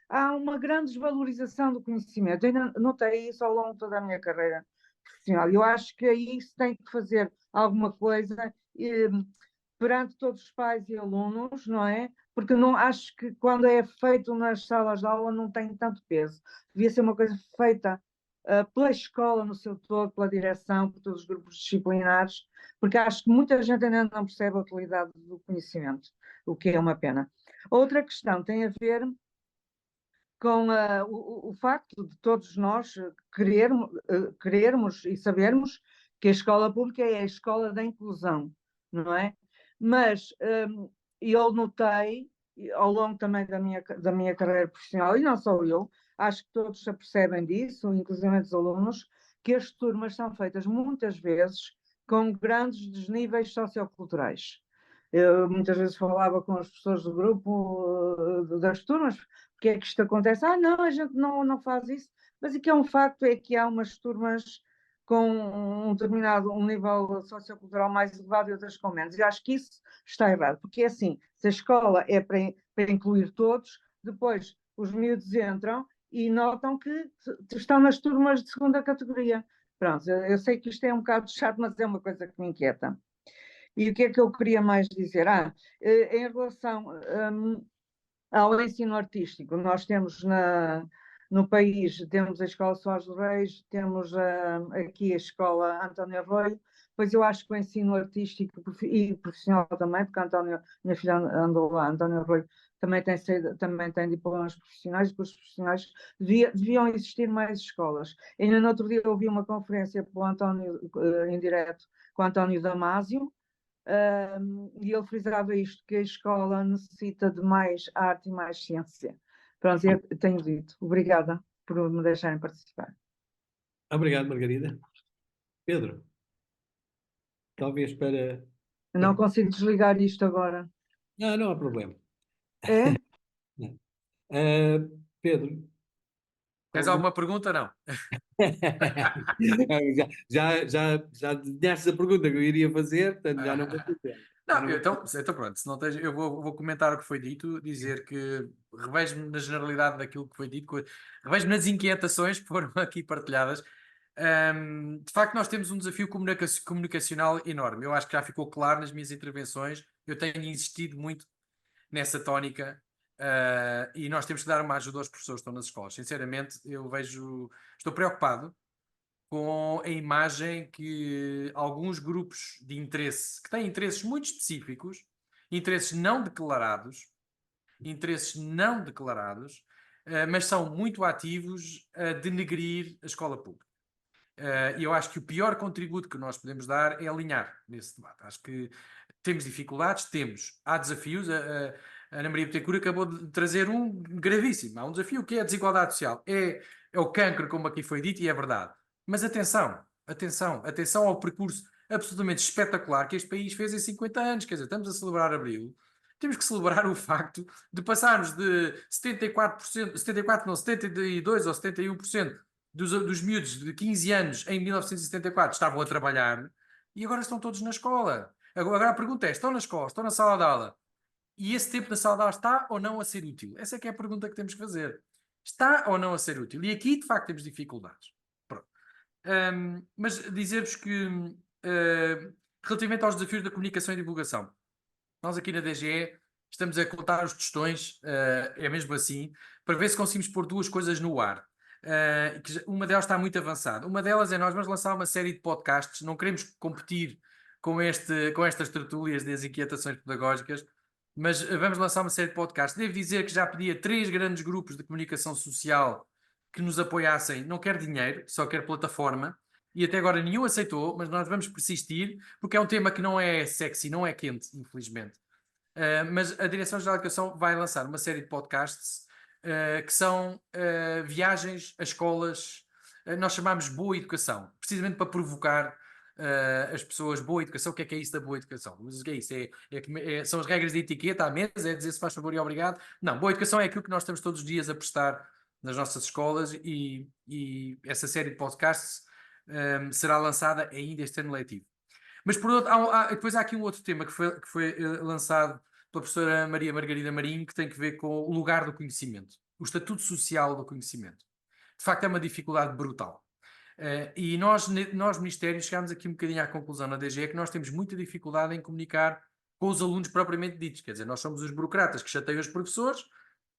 Há uma grande desvalorização do conhecimento. Eu ainda notei isso ao longo de toda a minha carreira profissional. Eu acho que aí se tem que fazer alguma coisa perante todos os pais e alunos, não é? Porque não acho que quando é feito nas salas de aula não tem tanto peso. Devia ser uma coisa feita pela escola no seu todo, pela direção, por todos os grupos disciplinares, porque acho que muita gente ainda não percebe a utilidade do conhecimento, o que é uma pena. Outra questão tem a ver com o facto de todos nós querermos e sabermos que a escola pública é a escola da inclusão, não é? Mas eu notei, ao longo também da minha carreira profissional, e não só eu, acho que todos se apercebem disso, inclusive os alunos, que as turmas são feitas muitas vezes com grandes desníveis socioculturais. Eu muitas vezes falava com as pessoas do grupo das turmas, porque é que isto acontece? Não, a gente não faz isso, mas o que é um facto é que há umas turmas com um determinado nível sociocultural mais elevado e outras com menos. E acho que isso está errado, porque é assim, se a escola é para incluir todos, depois os miúdos entram e notam que estão nas turmas de segunda categoria. Pronto, eu sei que isto é um bocado chato, mas é uma coisa que me inquieta. E o que é que eu queria mais dizer? Em relação ao ensino artístico, nós temos no país, temos a Escola Soares do Reis, temos aqui a Escola António Arroio, pois eu acho que o ensino artístico e profissional também, porque minha filha andou lá, António Arroio, também tem diplomas profissionais, depois profissionais deviam existir mais escolas. Ainda no outro dia eu ouvi uma conferência pelo António, em direto, com o António Damásio, e ele frisava isto, que a escola necessita de mais arte e mais ciência. Pronto, eu tenho dito. Obrigada por me deixarem participar.
Obrigado, Margarida. Pedro, talvez para...
Não consigo desligar isto agora.
Não há problema.
É?
Pedro,
Tens alguma pergunta? Não.
já desenhaste a pergunta que eu iria fazer, portanto já não vou fazer.
Não, então pronto, se não tens, eu vou comentar o que foi dito, dizer que revejo-me na generalidade daquilo que foi dito, revejo-me nas inquietações que foram aqui partilhadas. De facto, nós temos um desafio comunicacional enorme. Eu acho que já ficou claro nas minhas intervenções. Eu tenho insistido muito nessa tónica, e nós temos que dar uma ajuda aos professores que estão nas escolas. Sinceramente, estou preocupado com a imagem que alguns grupos de interesse, que têm interesses muito específicos, interesses não declarados, mas são muito ativos a denegrir a escola pública. E eu acho que o pior contributo que nós podemos dar é alinhar nesse debate. Acho que temos dificuldades, há desafios. A Ana Maria Bittencourt acabou de trazer um gravíssimo. Há um desafio que é a desigualdade social. É o cancro, como aqui foi dito, e é verdade. Mas atenção ao percurso absolutamente espetacular que este país fez em 50 anos. Quer dizer, estamos a celebrar Abril. Temos que celebrar o facto de passarmos de 72% ou 71% dos miúdos de 15 anos em 1974 estavam a trabalhar e agora estão todos na escola. Agora a pergunta é, estão na escola, estão na sala de aula, e esse tempo na sala de aula está ou não a ser útil? Essa é que é a pergunta que temos que fazer. Está ou não a ser útil? E aqui, de facto, temos dificuldades. Pronto. Mas dizer-vos que, relativamente aos desafios da comunicação e divulgação, nós aqui na DGE estamos a contar os tostões, é mesmo assim, para ver se conseguimos pôr duas coisas no ar. Uma delas está muito avançada. Uma delas é nós vamos lançar uma série de podcasts, não queremos competir com estas tertúlias das inquietações pedagógicas, mas vamos lançar uma série de podcasts. Devo dizer que já pedi a 3 grandes grupos de comunicação social que nos apoiassem, não quer dinheiro, só quer plataforma, e até agora nenhum aceitou, mas nós vamos persistir, porque é um tema que não é sexy, não é quente, infelizmente. Mas a Direção-Geral de Educação vai lançar uma série de podcasts que são viagens a escolas, nós chamamos boa educação, precisamente para provocar as pessoas. Boa educação, o que é isso da boa educação? Mas o que é isso? São as regras de etiqueta à mesa, é dizer se faz favor e obrigado? Não, boa educação é aquilo que nós estamos todos os dias a prestar nas nossas escolas, e essa série de podcasts será lançada ainda este ano letivo. Mas por outro, depois há aqui um outro tema que foi lançado pela professora Maria Margarida Marinho, que tem que ver com o lugar do conhecimento, o estatuto social do conhecimento. De facto, é uma dificuldade brutal. E nós, ministérios, chegámos aqui um bocadinho à conclusão na DGE que nós temos muita dificuldade em comunicar com os alunos propriamente ditos. Quer dizer, nós somos os burocratas que chateiam os professores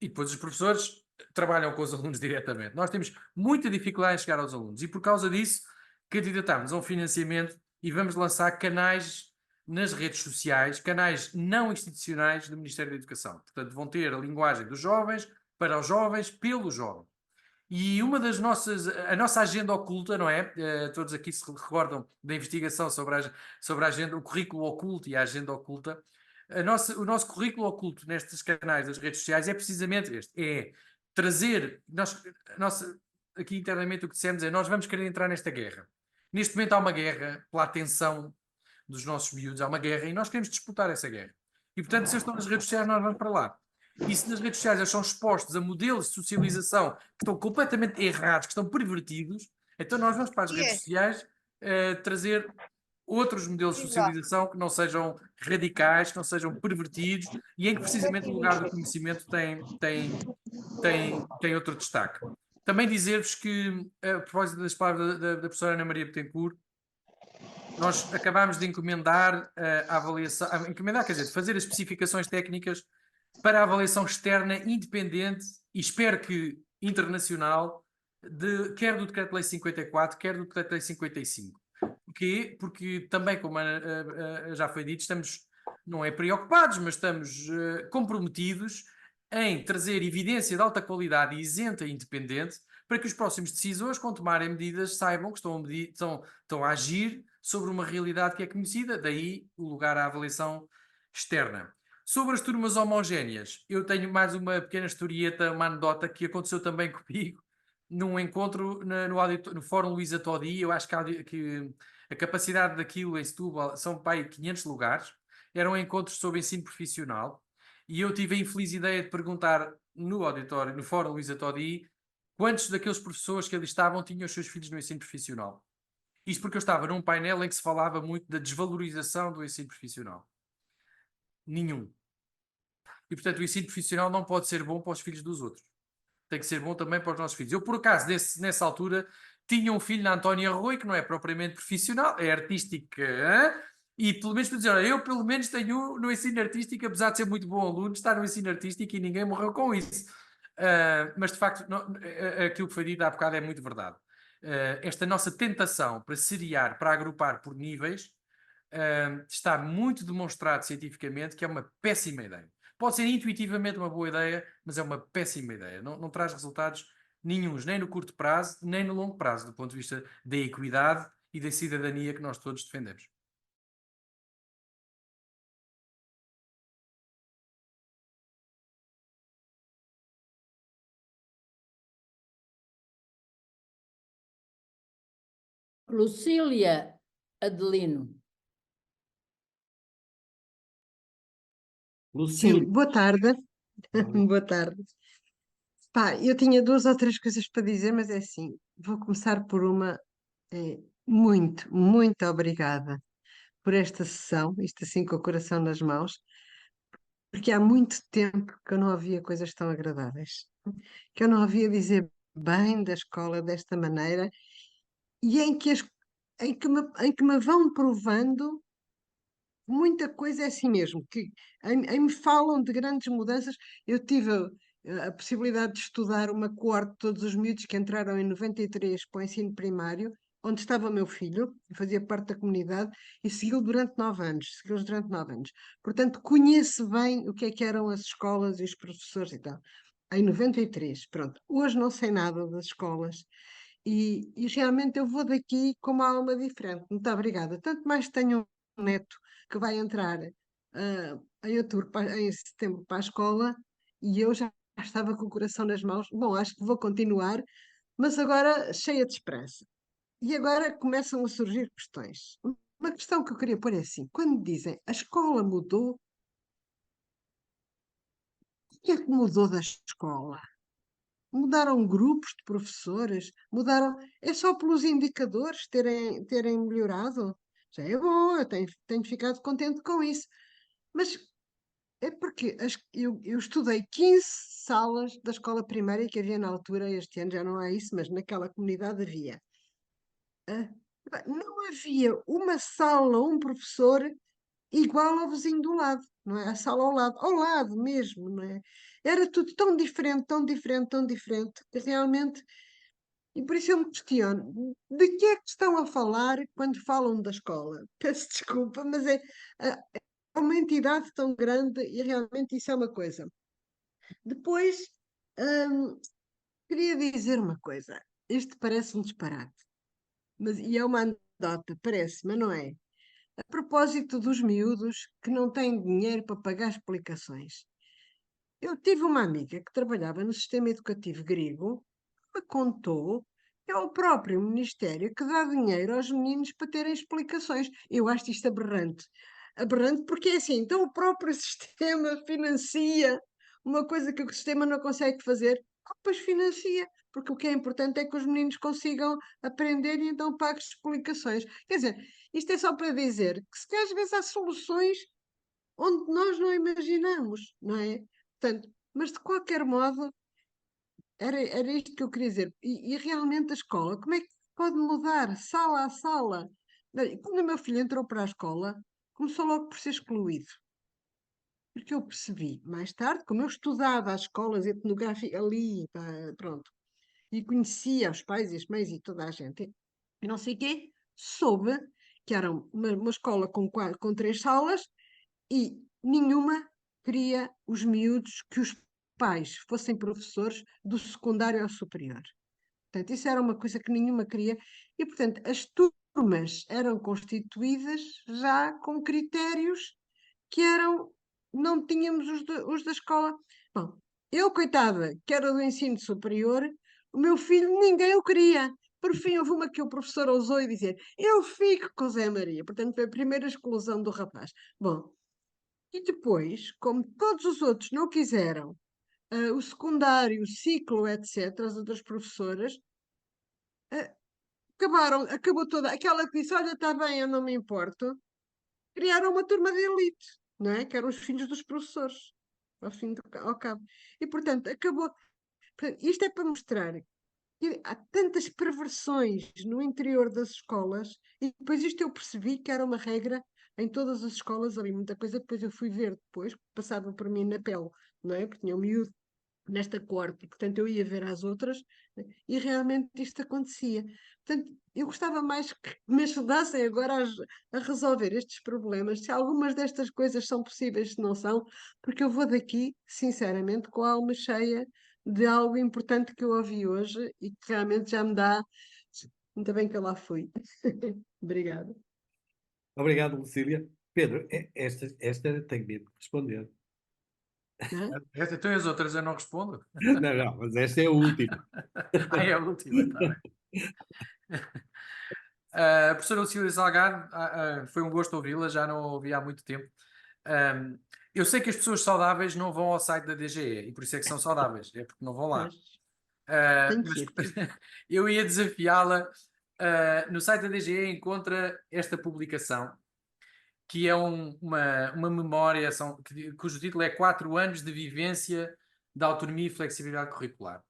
e depois os professores trabalham com os alunos diretamente. Nós temos muita dificuldade em chegar aos alunos e, por causa disso, candidatámos a um financiamento e vamos lançar canais nas redes sociais, canais não institucionais do Ministério da Educação. Portanto, vão ter a linguagem dos jovens, para os jovens, pelos jovens. E uma das a nossa agenda oculta, não é? Todos aqui se recordam da investigação sobre a agenda, o currículo oculto e a agenda oculta. O nosso currículo oculto nestes canais das redes sociais é precisamente este, é trazer, aqui internamente o que dissemos é, nós vamos querer entrar nesta guerra. Neste momento há uma guerra pela atenção dos nossos miúdos, há uma guerra e nós queremos disputar essa guerra. E, portanto, se eles estão nas redes sociais, nós vamos para lá. E se nas redes sociais eles são expostos a modelos de socialização que estão completamente errados, que estão pervertidos, então nós vamos para as redes sociais trazer outros modelos de socialização que não sejam radicais, que não sejam pervertidos e em que precisamente o lugar do conhecimento tem outro destaque. Também dizer-vos que, a propósito das palavras da professora Ana Maria Betancourt, nós acabámos de encomendar a avaliação, quer dizer, de fazer as especificações técnicas para a avaliação externa independente e espero que internacional, quer do Decreto-Lei 54, quer do Decreto-Lei 55. Porquê? Porque também, como já foi dito, estamos, não é preocupados, mas estamos comprometidos em trazer evidência de alta qualidade e isenta e independente para que os próximos decisores, quando tomarem medidas, saibam que estão a agir sobre uma realidade que é conhecida, daí o lugar à avaliação externa. Sobre as turmas homogéneas, eu tenho mais uma pequena historieta, uma anedota que aconteceu também comigo num encontro no Fórum Luísa Todi. Eu acho que a capacidade daquilo em Setúbal são para aí 500 lugares. Eram encontros sobre ensino profissional e eu tive a infeliz ideia de perguntar no auditório, no Fórum Luísa Todi, quantos daqueles professores que ali estavam tinham os seus filhos no ensino profissional. Isto porque eu estava num painel em que se falava muito da desvalorização do ensino profissional. Nenhum. E, portanto, o ensino profissional não pode ser bom para os filhos dos outros. Tem que ser bom também para os nossos filhos. Eu, por acaso, nessa altura, tinha um filho na Antónia Rui, que não é propriamente profissional, é artística, hein? E pelo menos para dizer, olha, eu pelo menos tenho no ensino artístico, apesar de ser muito bom aluno, está no ensino artístico e ninguém morreu com isso. Mas, de facto, aquilo que foi dito há bocado é muito verdade. Esta nossa tentação para seriar, para agrupar por níveis, está muito demonstrado cientificamente que é uma péssima ideia. Pode ser intuitivamente uma boa ideia, mas é uma péssima ideia. Não traz resultados nenhuns, nem no curto prazo, nem no longo prazo, do ponto de vista da equidade e da cidadania que nós todos defendemos.
Lucília Adelino.
Sim,
Lucília,
boa tarde. Boa tarde. Pá, eu tinha 2 ou 3 coisas para dizer, mas é assim, vou começar por uma. Muito, muito obrigada por esta sessão, isto assim com o coração nas mãos, porque há muito tempo que eu não ouvia coisas tão agradáveis, que eu não ouvia dizer bem da escola desta maneira e em que me vão provando muita coisa é assim mesmo, que em me falam de grandes mudanças. Eu tive a possibilidade de estudar uma coorte de todos os miúdos que entraram em 93 para o ensino primário, onde estava o meu filho, fazia parte da comunidade, e seguiu durante 9 anos, seguiu-os durante 9 anos. Portanto, conheço bem o que eram as escolas e os professores e tal. Em 93, pronto. Hoje não sei nada das escolas. E realmente eu vou daqui com uma alma diferente. Muito obrigada. Tanto mais que tenho um neto que vai entrar em setembro para a escola e eu já estava com o coração nas mãos. Bom, acho que vou continuar, mas agora cheia de esperança. E agora começam a surgir questões. Uma questão que eu queria pôr é assim: quando dizem a escola mudou, o que é que mudou da escola? Mudaram grupos de professores? Mudaram. É só pelos indicadores terem melhorado? Já é bom, eu tenho ficado contente com isso. Mas é porque eu estudei 15 salas da escola primária que havia na altura, este ano já não há isso, mas naquela comunidade havia. Não havia uma sala, um professor igual ao vizinho do lado, não é? A sala ao lado mesmo, não é? Era tudo tão diferente, tão diferente, tão diferente, que realmente. E por isso eu me questiono, de que é que estão a falar quando falam da escola? Peço desculpa, mas é uma entidade tão grande e realmente isso é uma coisa. Depois, queria dizer uma coisa. Isto parece um disparate, e é uma anedota, parece, mas não é. A propósito dos miúdos que não têm dinheiro para pagar explicações. Eu tive uma amiga que trabalhava no sistema educativo grego, me contou que é o próprio Ministério que dá dinheiro aos meninos para terem explicações. Eu acho isto aberrante. Aberrante porque é assim, então o próprio sistema financia uma coisa que o sistema não consegue fazer, depois financia, porque o que é importante é que os meninos consigam aprender e então pague explicações. Quer dizer, isto é só para dizer que às vezes há soluções onde nós não imaginamos, não é? Portanto, mas de qualquer modo,
era isto que eu queria dizer. E realmente a escola, como é que pode mudar sala a sala? Quando o meu filho entrou para a escola, começou logo por ser excluído. Porque eu percebi mais tarde, como eu estudava as escolas etnográficas ali, pá, pronto, e conhecia os pais e as mães e toda a gente, e não sei o quê, soube que era uma escola com 3 salas e nenhuma queria os miúdos que os pais fossem professores do secundário ao superior. Portanto, isso era uma coisa que nenhuma queria, e portanto as turmas eram constituídas já com critérios que eram, não tínhamos os da escola. Bom, eu, coitada, que era do ensino superior, o meu filho ninguém o queria. Por fim, houve uma que o professor ousou e dizer: eu fico com o Zé Maria. Portanto, foi a primeira exclusão do rapaz. Bom, e depois, como todos os outros não quiseram, o secundário, o ciclo, etc., as outras professoras, acabou toda. Aquela que disse: olha, está bem, eu não me importo, criaram uma turma de elite, não é? Que eram os filhos dos professores, ao cabo. E, portanto, acabou. Isto é para mostrar que há tantas perversões no interior das escolas, e depois isto eu percebi que era uma regra em todas as escolas, havia muita coisa, depois eu fui ver depois, passava por mim na pele, não é? Porque tinha um miúdo nesta corte, e portanto eu ia ver às outras, e realmente isto acontecia. Portanto, eu gostava mais que me ajudassem agora a resolver estes problemas, se algumas destas coisas são possíveis, se não são, porque eu vou daqui, sinceramente, com a alma cheia de algo importante que eu ouvi hoje e que realmente já me dá. Ainda bem que eu lá fui. Obrigada.
Obrigado, Lucília. Pedro, esta tenho medo de responder.
Então as outras eu não respondo.
Não, mas esta é a última.
É a última, está bem. Professora Lucília Salgado, foi um gosto ouvi-la, já não a ouvi há muito tempo. Eu sei que as pessoas saudáveis não vão ao site da DGE e por isso é que são saudáveis, é porque não vão lá. Mas eu ia desafiá-la. No site da DGE encontra esta publicação, que é uma memória, cujo título é 4 anos de vivência da autonomia e flexibilidade curricular.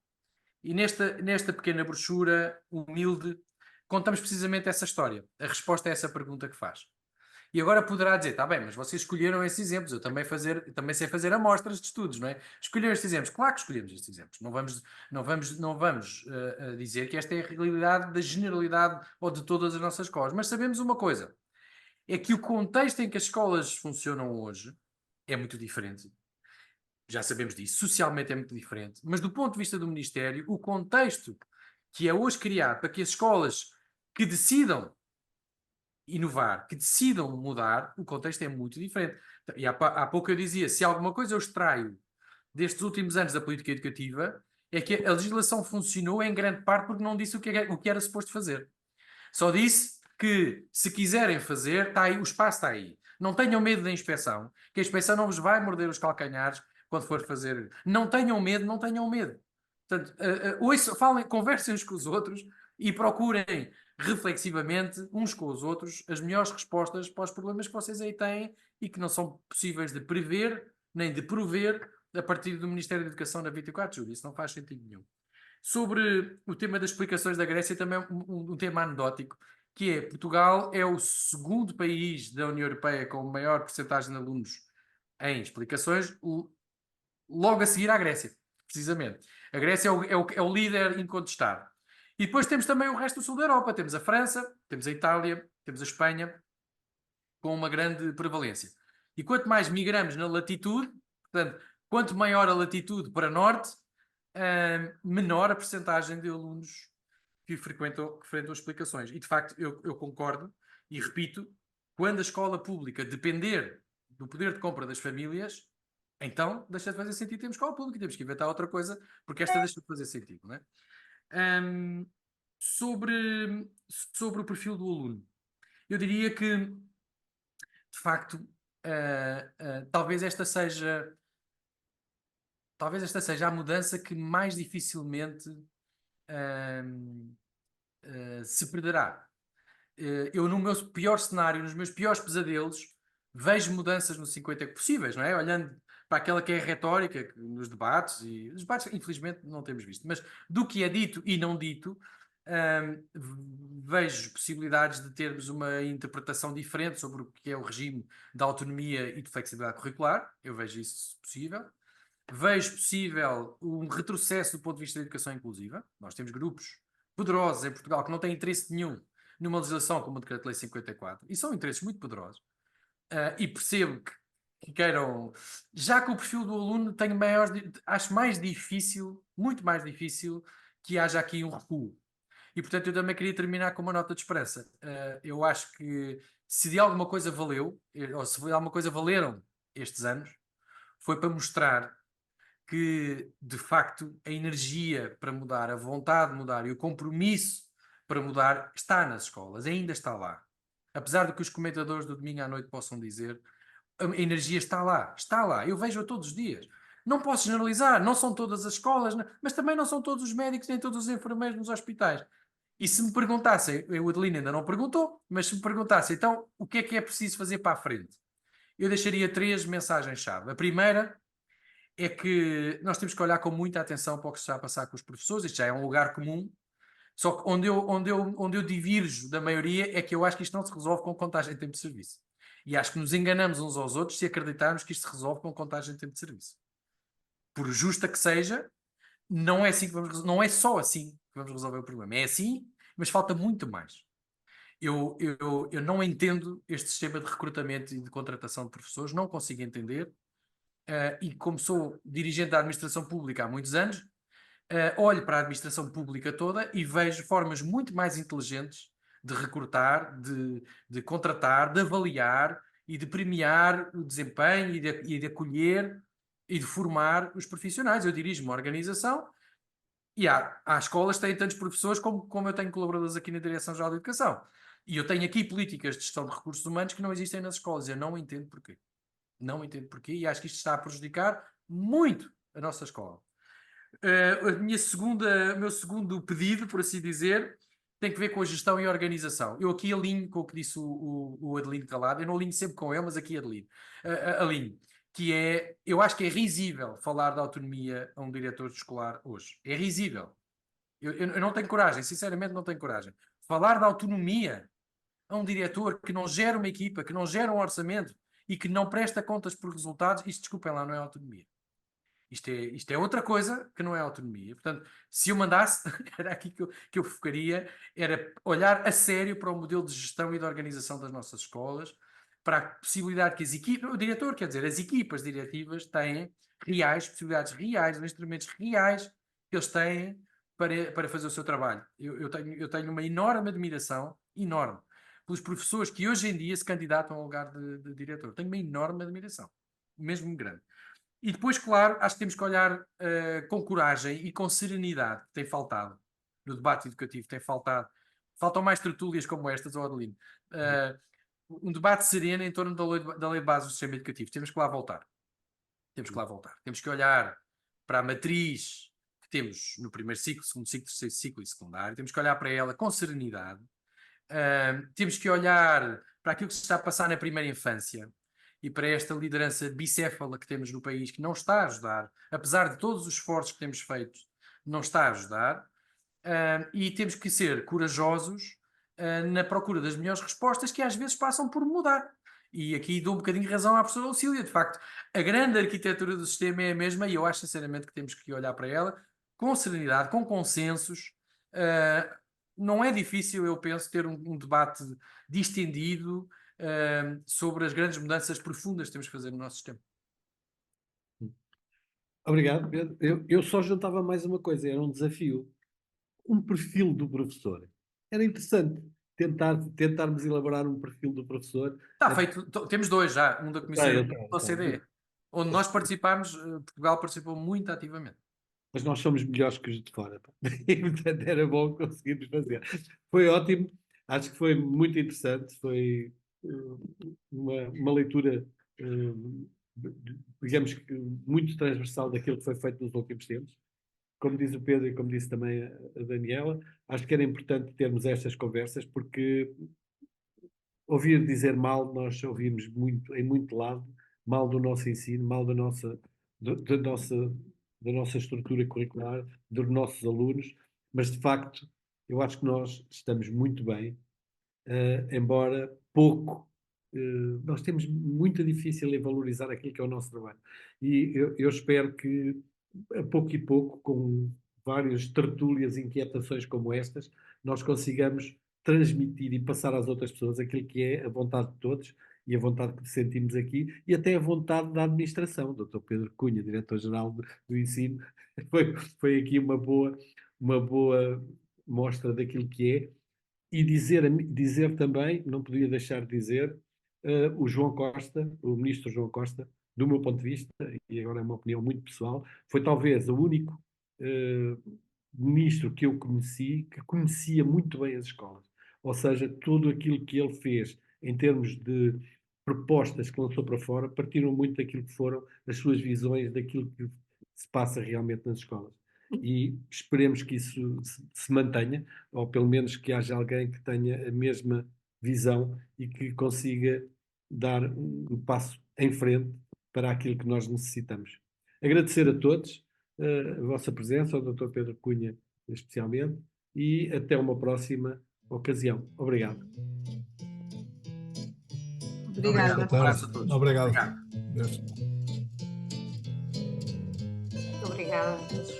E nesta pequena brochura humilde, contamos precisamente essa história, a resposta a essa pergunta que faz. E agora poderá dizer, está bem, mas vocês escolheram esses exemplos, eu também sei fazer amostras de estudos, não é? Escolheram estes exemplos, claro que escolhemos estes exemplos. Não vamos dizer que esta é a realidade da generalidade ou de todas as nossas escolas, mas sabemos uma coisa, é que o contexto em que as escolas funcionam hoje é muito diferente. Já sabemos disso, socialmente é muito diferente, mas do ponto de vista do Ministério, o contexto que é hoje criado para que as escolas que decidam inovar, que decidam mudar, o contexto é muito diferente. E há pouco eu dizia, se alguma coisa eu extraio destes últimos anos da política educativa, é que a legislação funcionou em grande parte porque não disse o que era suposto fazer. Só disse que, se quiserem fazer, está aí, o espaço está aí. Não tenham medo da inspeção, que a inspeção não vos vai morder os calcanhares quando for fazer. Não tenham medo, não tenham medo. Portanto, conversem uns com os outros e procurem reflexivamente, uns com os outros, as melhores respostas para os problemas que vocês aí têm e que não são possíveis de prever nem de prover a partir do Ministério da Educação na 24 de julho. Isso não faz sentido nenhum. Sobre o tema das explicações da Grécia, também um tema anedótico, que é Portugal é o segundo país da União Europeia com maior percentagem de alunos em explicações, logo a seguir à Grécia, precisamente. A Grécia é o líder incontestado. E depois temos também o resto do sul da Europa. Temos a França, temos a Itália, temos a Espanha, com uma grande prevalência. E quanto mais migramos na latitude, portanto, quanto maior a latitude para norte, menor a percentagem de frequentam explicações. E, de facto, eu concordo e repito, quando a escola pública depender do poder de compra das famílias, então deixa de fazer sentido termos escola pública, temos que inventar outra coisa, porque esta deixa de fazer sentido, não é? Sobre o perfil do aluno, eu diria que, de facto, talvez esta seja a mudança que mais dificilmente se perderá. Eu, no meu pior cenário, nos meus piores pesadelos, vejo mudanças no 50 possíveis, não é? Olhando para aquela que é a retórica nos debates, e os debates infelizmente não temos visto, mas do que é dito e não dito, vejo possibilidades de termos uma interpretação diferente sobre o que é o regime de autonomia e de flexibilidade curricular. Eu vejo isso possível. Vejo possível um retrocesso do ponto de vista da educação inclusiva. Nós temos grupos poderosos em Portugal que não têm interesse nenhum numa legislação como o Decreto-Lei 54, e são interesses muito poderosos. E percebo que queiram, já que o perfil do aluno tem acho mais difícil, muito mais difícil, que haja aqui um recuo. E portanto eu também queria terminar com uma nota de esperança. Eu acho que se de alguma coisa valeu, ou se de alguma coisa valeram estes anos, foi para mostrar que de facto a energia para mudar, a vontade de mudar e o compromisso para mudar está nas escolas, ainda está lá. Apesar do que os comentadores do domingo à noite possam dizer, a energia está lá, está lá. Eu vejo-a todos os dias. Não posso generalizar, não são todas as escolas, mas também não são todos os médicos nem todos os enfermeiros nos hospitais. E se me perguntassem, o Adelino ainda não perguntou, mas se me perguntassem, então, o que é preciso fazer para a frente? Eu deixaria 3 mensagens-chave. A primeira é que nós temos que olhar com muita atenção para o que se está a passar com os professores. Isto já é um lugar comum. Só que onde eu divirjo da maioria é que eu acho que isto não se resolve com contagem de tempo de serviço. E acho que nos enganamos uns aos outros se acreditarmos que isto se resolve com contagem de tempo de serviço. Por justa que seja, não é não é só assim que vamos resolver o problema. É assim, mas falta muito mais. Eu não entendo este sistema de recrutamento e de contratação de professores, não consigo entender. E como sou dirigente da administração pública há muitos anos, olho para a administração pública toda e vejo formas muito mais inteligentes de recrutar, de contratar, de avaliar e de premiar o desempenho e de acolher e de formar os profissionais. Eu dirijo uma organização e há escolas que têm tantos professores como eu tenho colaboradores aqui na Direção-Geral da Educação. E eu tenho aqui políticas de gestão de recursos humanos que não existem nas escolas. Eu não entendo porquê. Não entendo porquê e acho que isto está a prejudicar muito a nossa escola. O meu segundo pedido, por assim dizer, tem que ver com a gestão e a organização. Eu aqui alinho com o que disse o Adelino Calado. Eu não alinho sempre com ele, mas aqui alinho. Que é, eu acho que é risível falar de autonomia a um diretor escolar hoje. É risível. Eu não tenho coragem, sinceramente não tenho coragem. Falar de autonomia a um diretor que não gera uma equipa, que não gera um orçamento e que não presta contas por resultados, isto, desculpem lá, não é autonomia. Isto é outra coisa que não é autonomia. Portanto, se eu mandasse, era aqui que eu focaria, era olhar a sério para o modelo de gestão e de organização das nossas escolas, para a possibilidade que as equipas, o diretor, quer dizer, as equipas diretivas têm possibilidades reais, instrumentos reais que eles têm para fazer o seu trabalho. Eu tenho uma enorme admiração, enorme, pelos professores que hoje em dia se candidatam ao lugar de diretor. Tenho uma enorme admiração, mesmo grande. E depois, claro, acho que temos que olhar com coragem e com serenidade, que tem faltado no debate educativo, tem faltado. Faltam mais tertúlias como estas, Adelino. Um debate sereno em torno da lei de base do sistema educativo. Temos que lá voltar. Temos que olhar para a matriz que temos no primeiro ciclo, segundo ciclo, terceiro ciclo e secundário. Temos que olhar para ela com serenidade. Temos que olhar para aquilo que se está a passar na primeira infância e para esta liderança bicéfala que temos no país, que não está a ajudar, apesar de todos os esforços que temos feito, não está a ajudar. E temos que ser corajosos na procura das melhores respostas, que às vezes passam por mudar. E aqui dou um bocadinho de razão à professora Lucília. De facto, a grande arquitetura do sistema é a mesma e eu acho sinceramente que temos que olhar para ela com serenidade, com consensos. Não é difícil, eu penso, ter um debate distendido sobre as grandes mudanças profundas que temos que fazer no nosso sistema.
Obrigado, Pedro. Eu só juntava mais uma coisa, era um desafio. Um perfil do professor. Era interessante tentarmos elaborar um perfil do professor.
Está feito, temos 2 já, um da Comissão da OCDE, onde nós participámos, Portugal participou muito ativamente.
Mas nós somos melhores que os de fora. E, portanto, era bom conseguirmos fazer. Foi ótimo, acho que foi muito interessante, foi uma leitura, digamos que muito transversal daquilo que foi feito nos últimos tempos. Como diz o Pedro e como disse também a Daniela, acho que era importante termos estas conversas, porque ouvir dizer mal, nós ouvimos muito, em muito lado, mal do nosso ensino, mal da nossa estrutura curricular, dos nossos alunos, mas de facto eu acho que nós estamos muito bem, embora pouco. Nós temos muito difícil em valorizar aquilo que é o nosso trabalho. E eu espero que, a pouco e pouco, com várias tertúlias e inquietações como estas, nós consigamos transmitir e passar às outras pessoas aquilo que é a vontade de todos e a vontade que sentimos aqui e até a vontade da administração. O Dr. Pedro Cunha, Diretor-Geral do Ensino, foi aqui uma boa mostra daquilo que é. E dizer também, não podia deixar de dizer, o João Costa, o Ministro João Costa, do meu ponto de vista, e agora é uma opinião muito pessoal, foi talvez o único ministro que eu conheci que conhecia muito bem as escolas. Ou seja, tudo aquilo que ele fez em termos de propostas que lançou para fora partiram muito daquilo que foram as suas visões daquilo que se passa realmente nas escolas. E esperemos que isso se mantenha, ou pelo menos que haja alguém que tenha a mesma visão e que consiga dar um passo em frente para aquilo que nós necessitamos. Agradecer a todos a vossa presença, ao Dr. Pedro Cunha especialmente, e até uma próxima ocasião. Obrigado.
Obrigada.
Um abraço a todos.
Obrigado.
Obrigado.
Deus.
Obrigada a todos.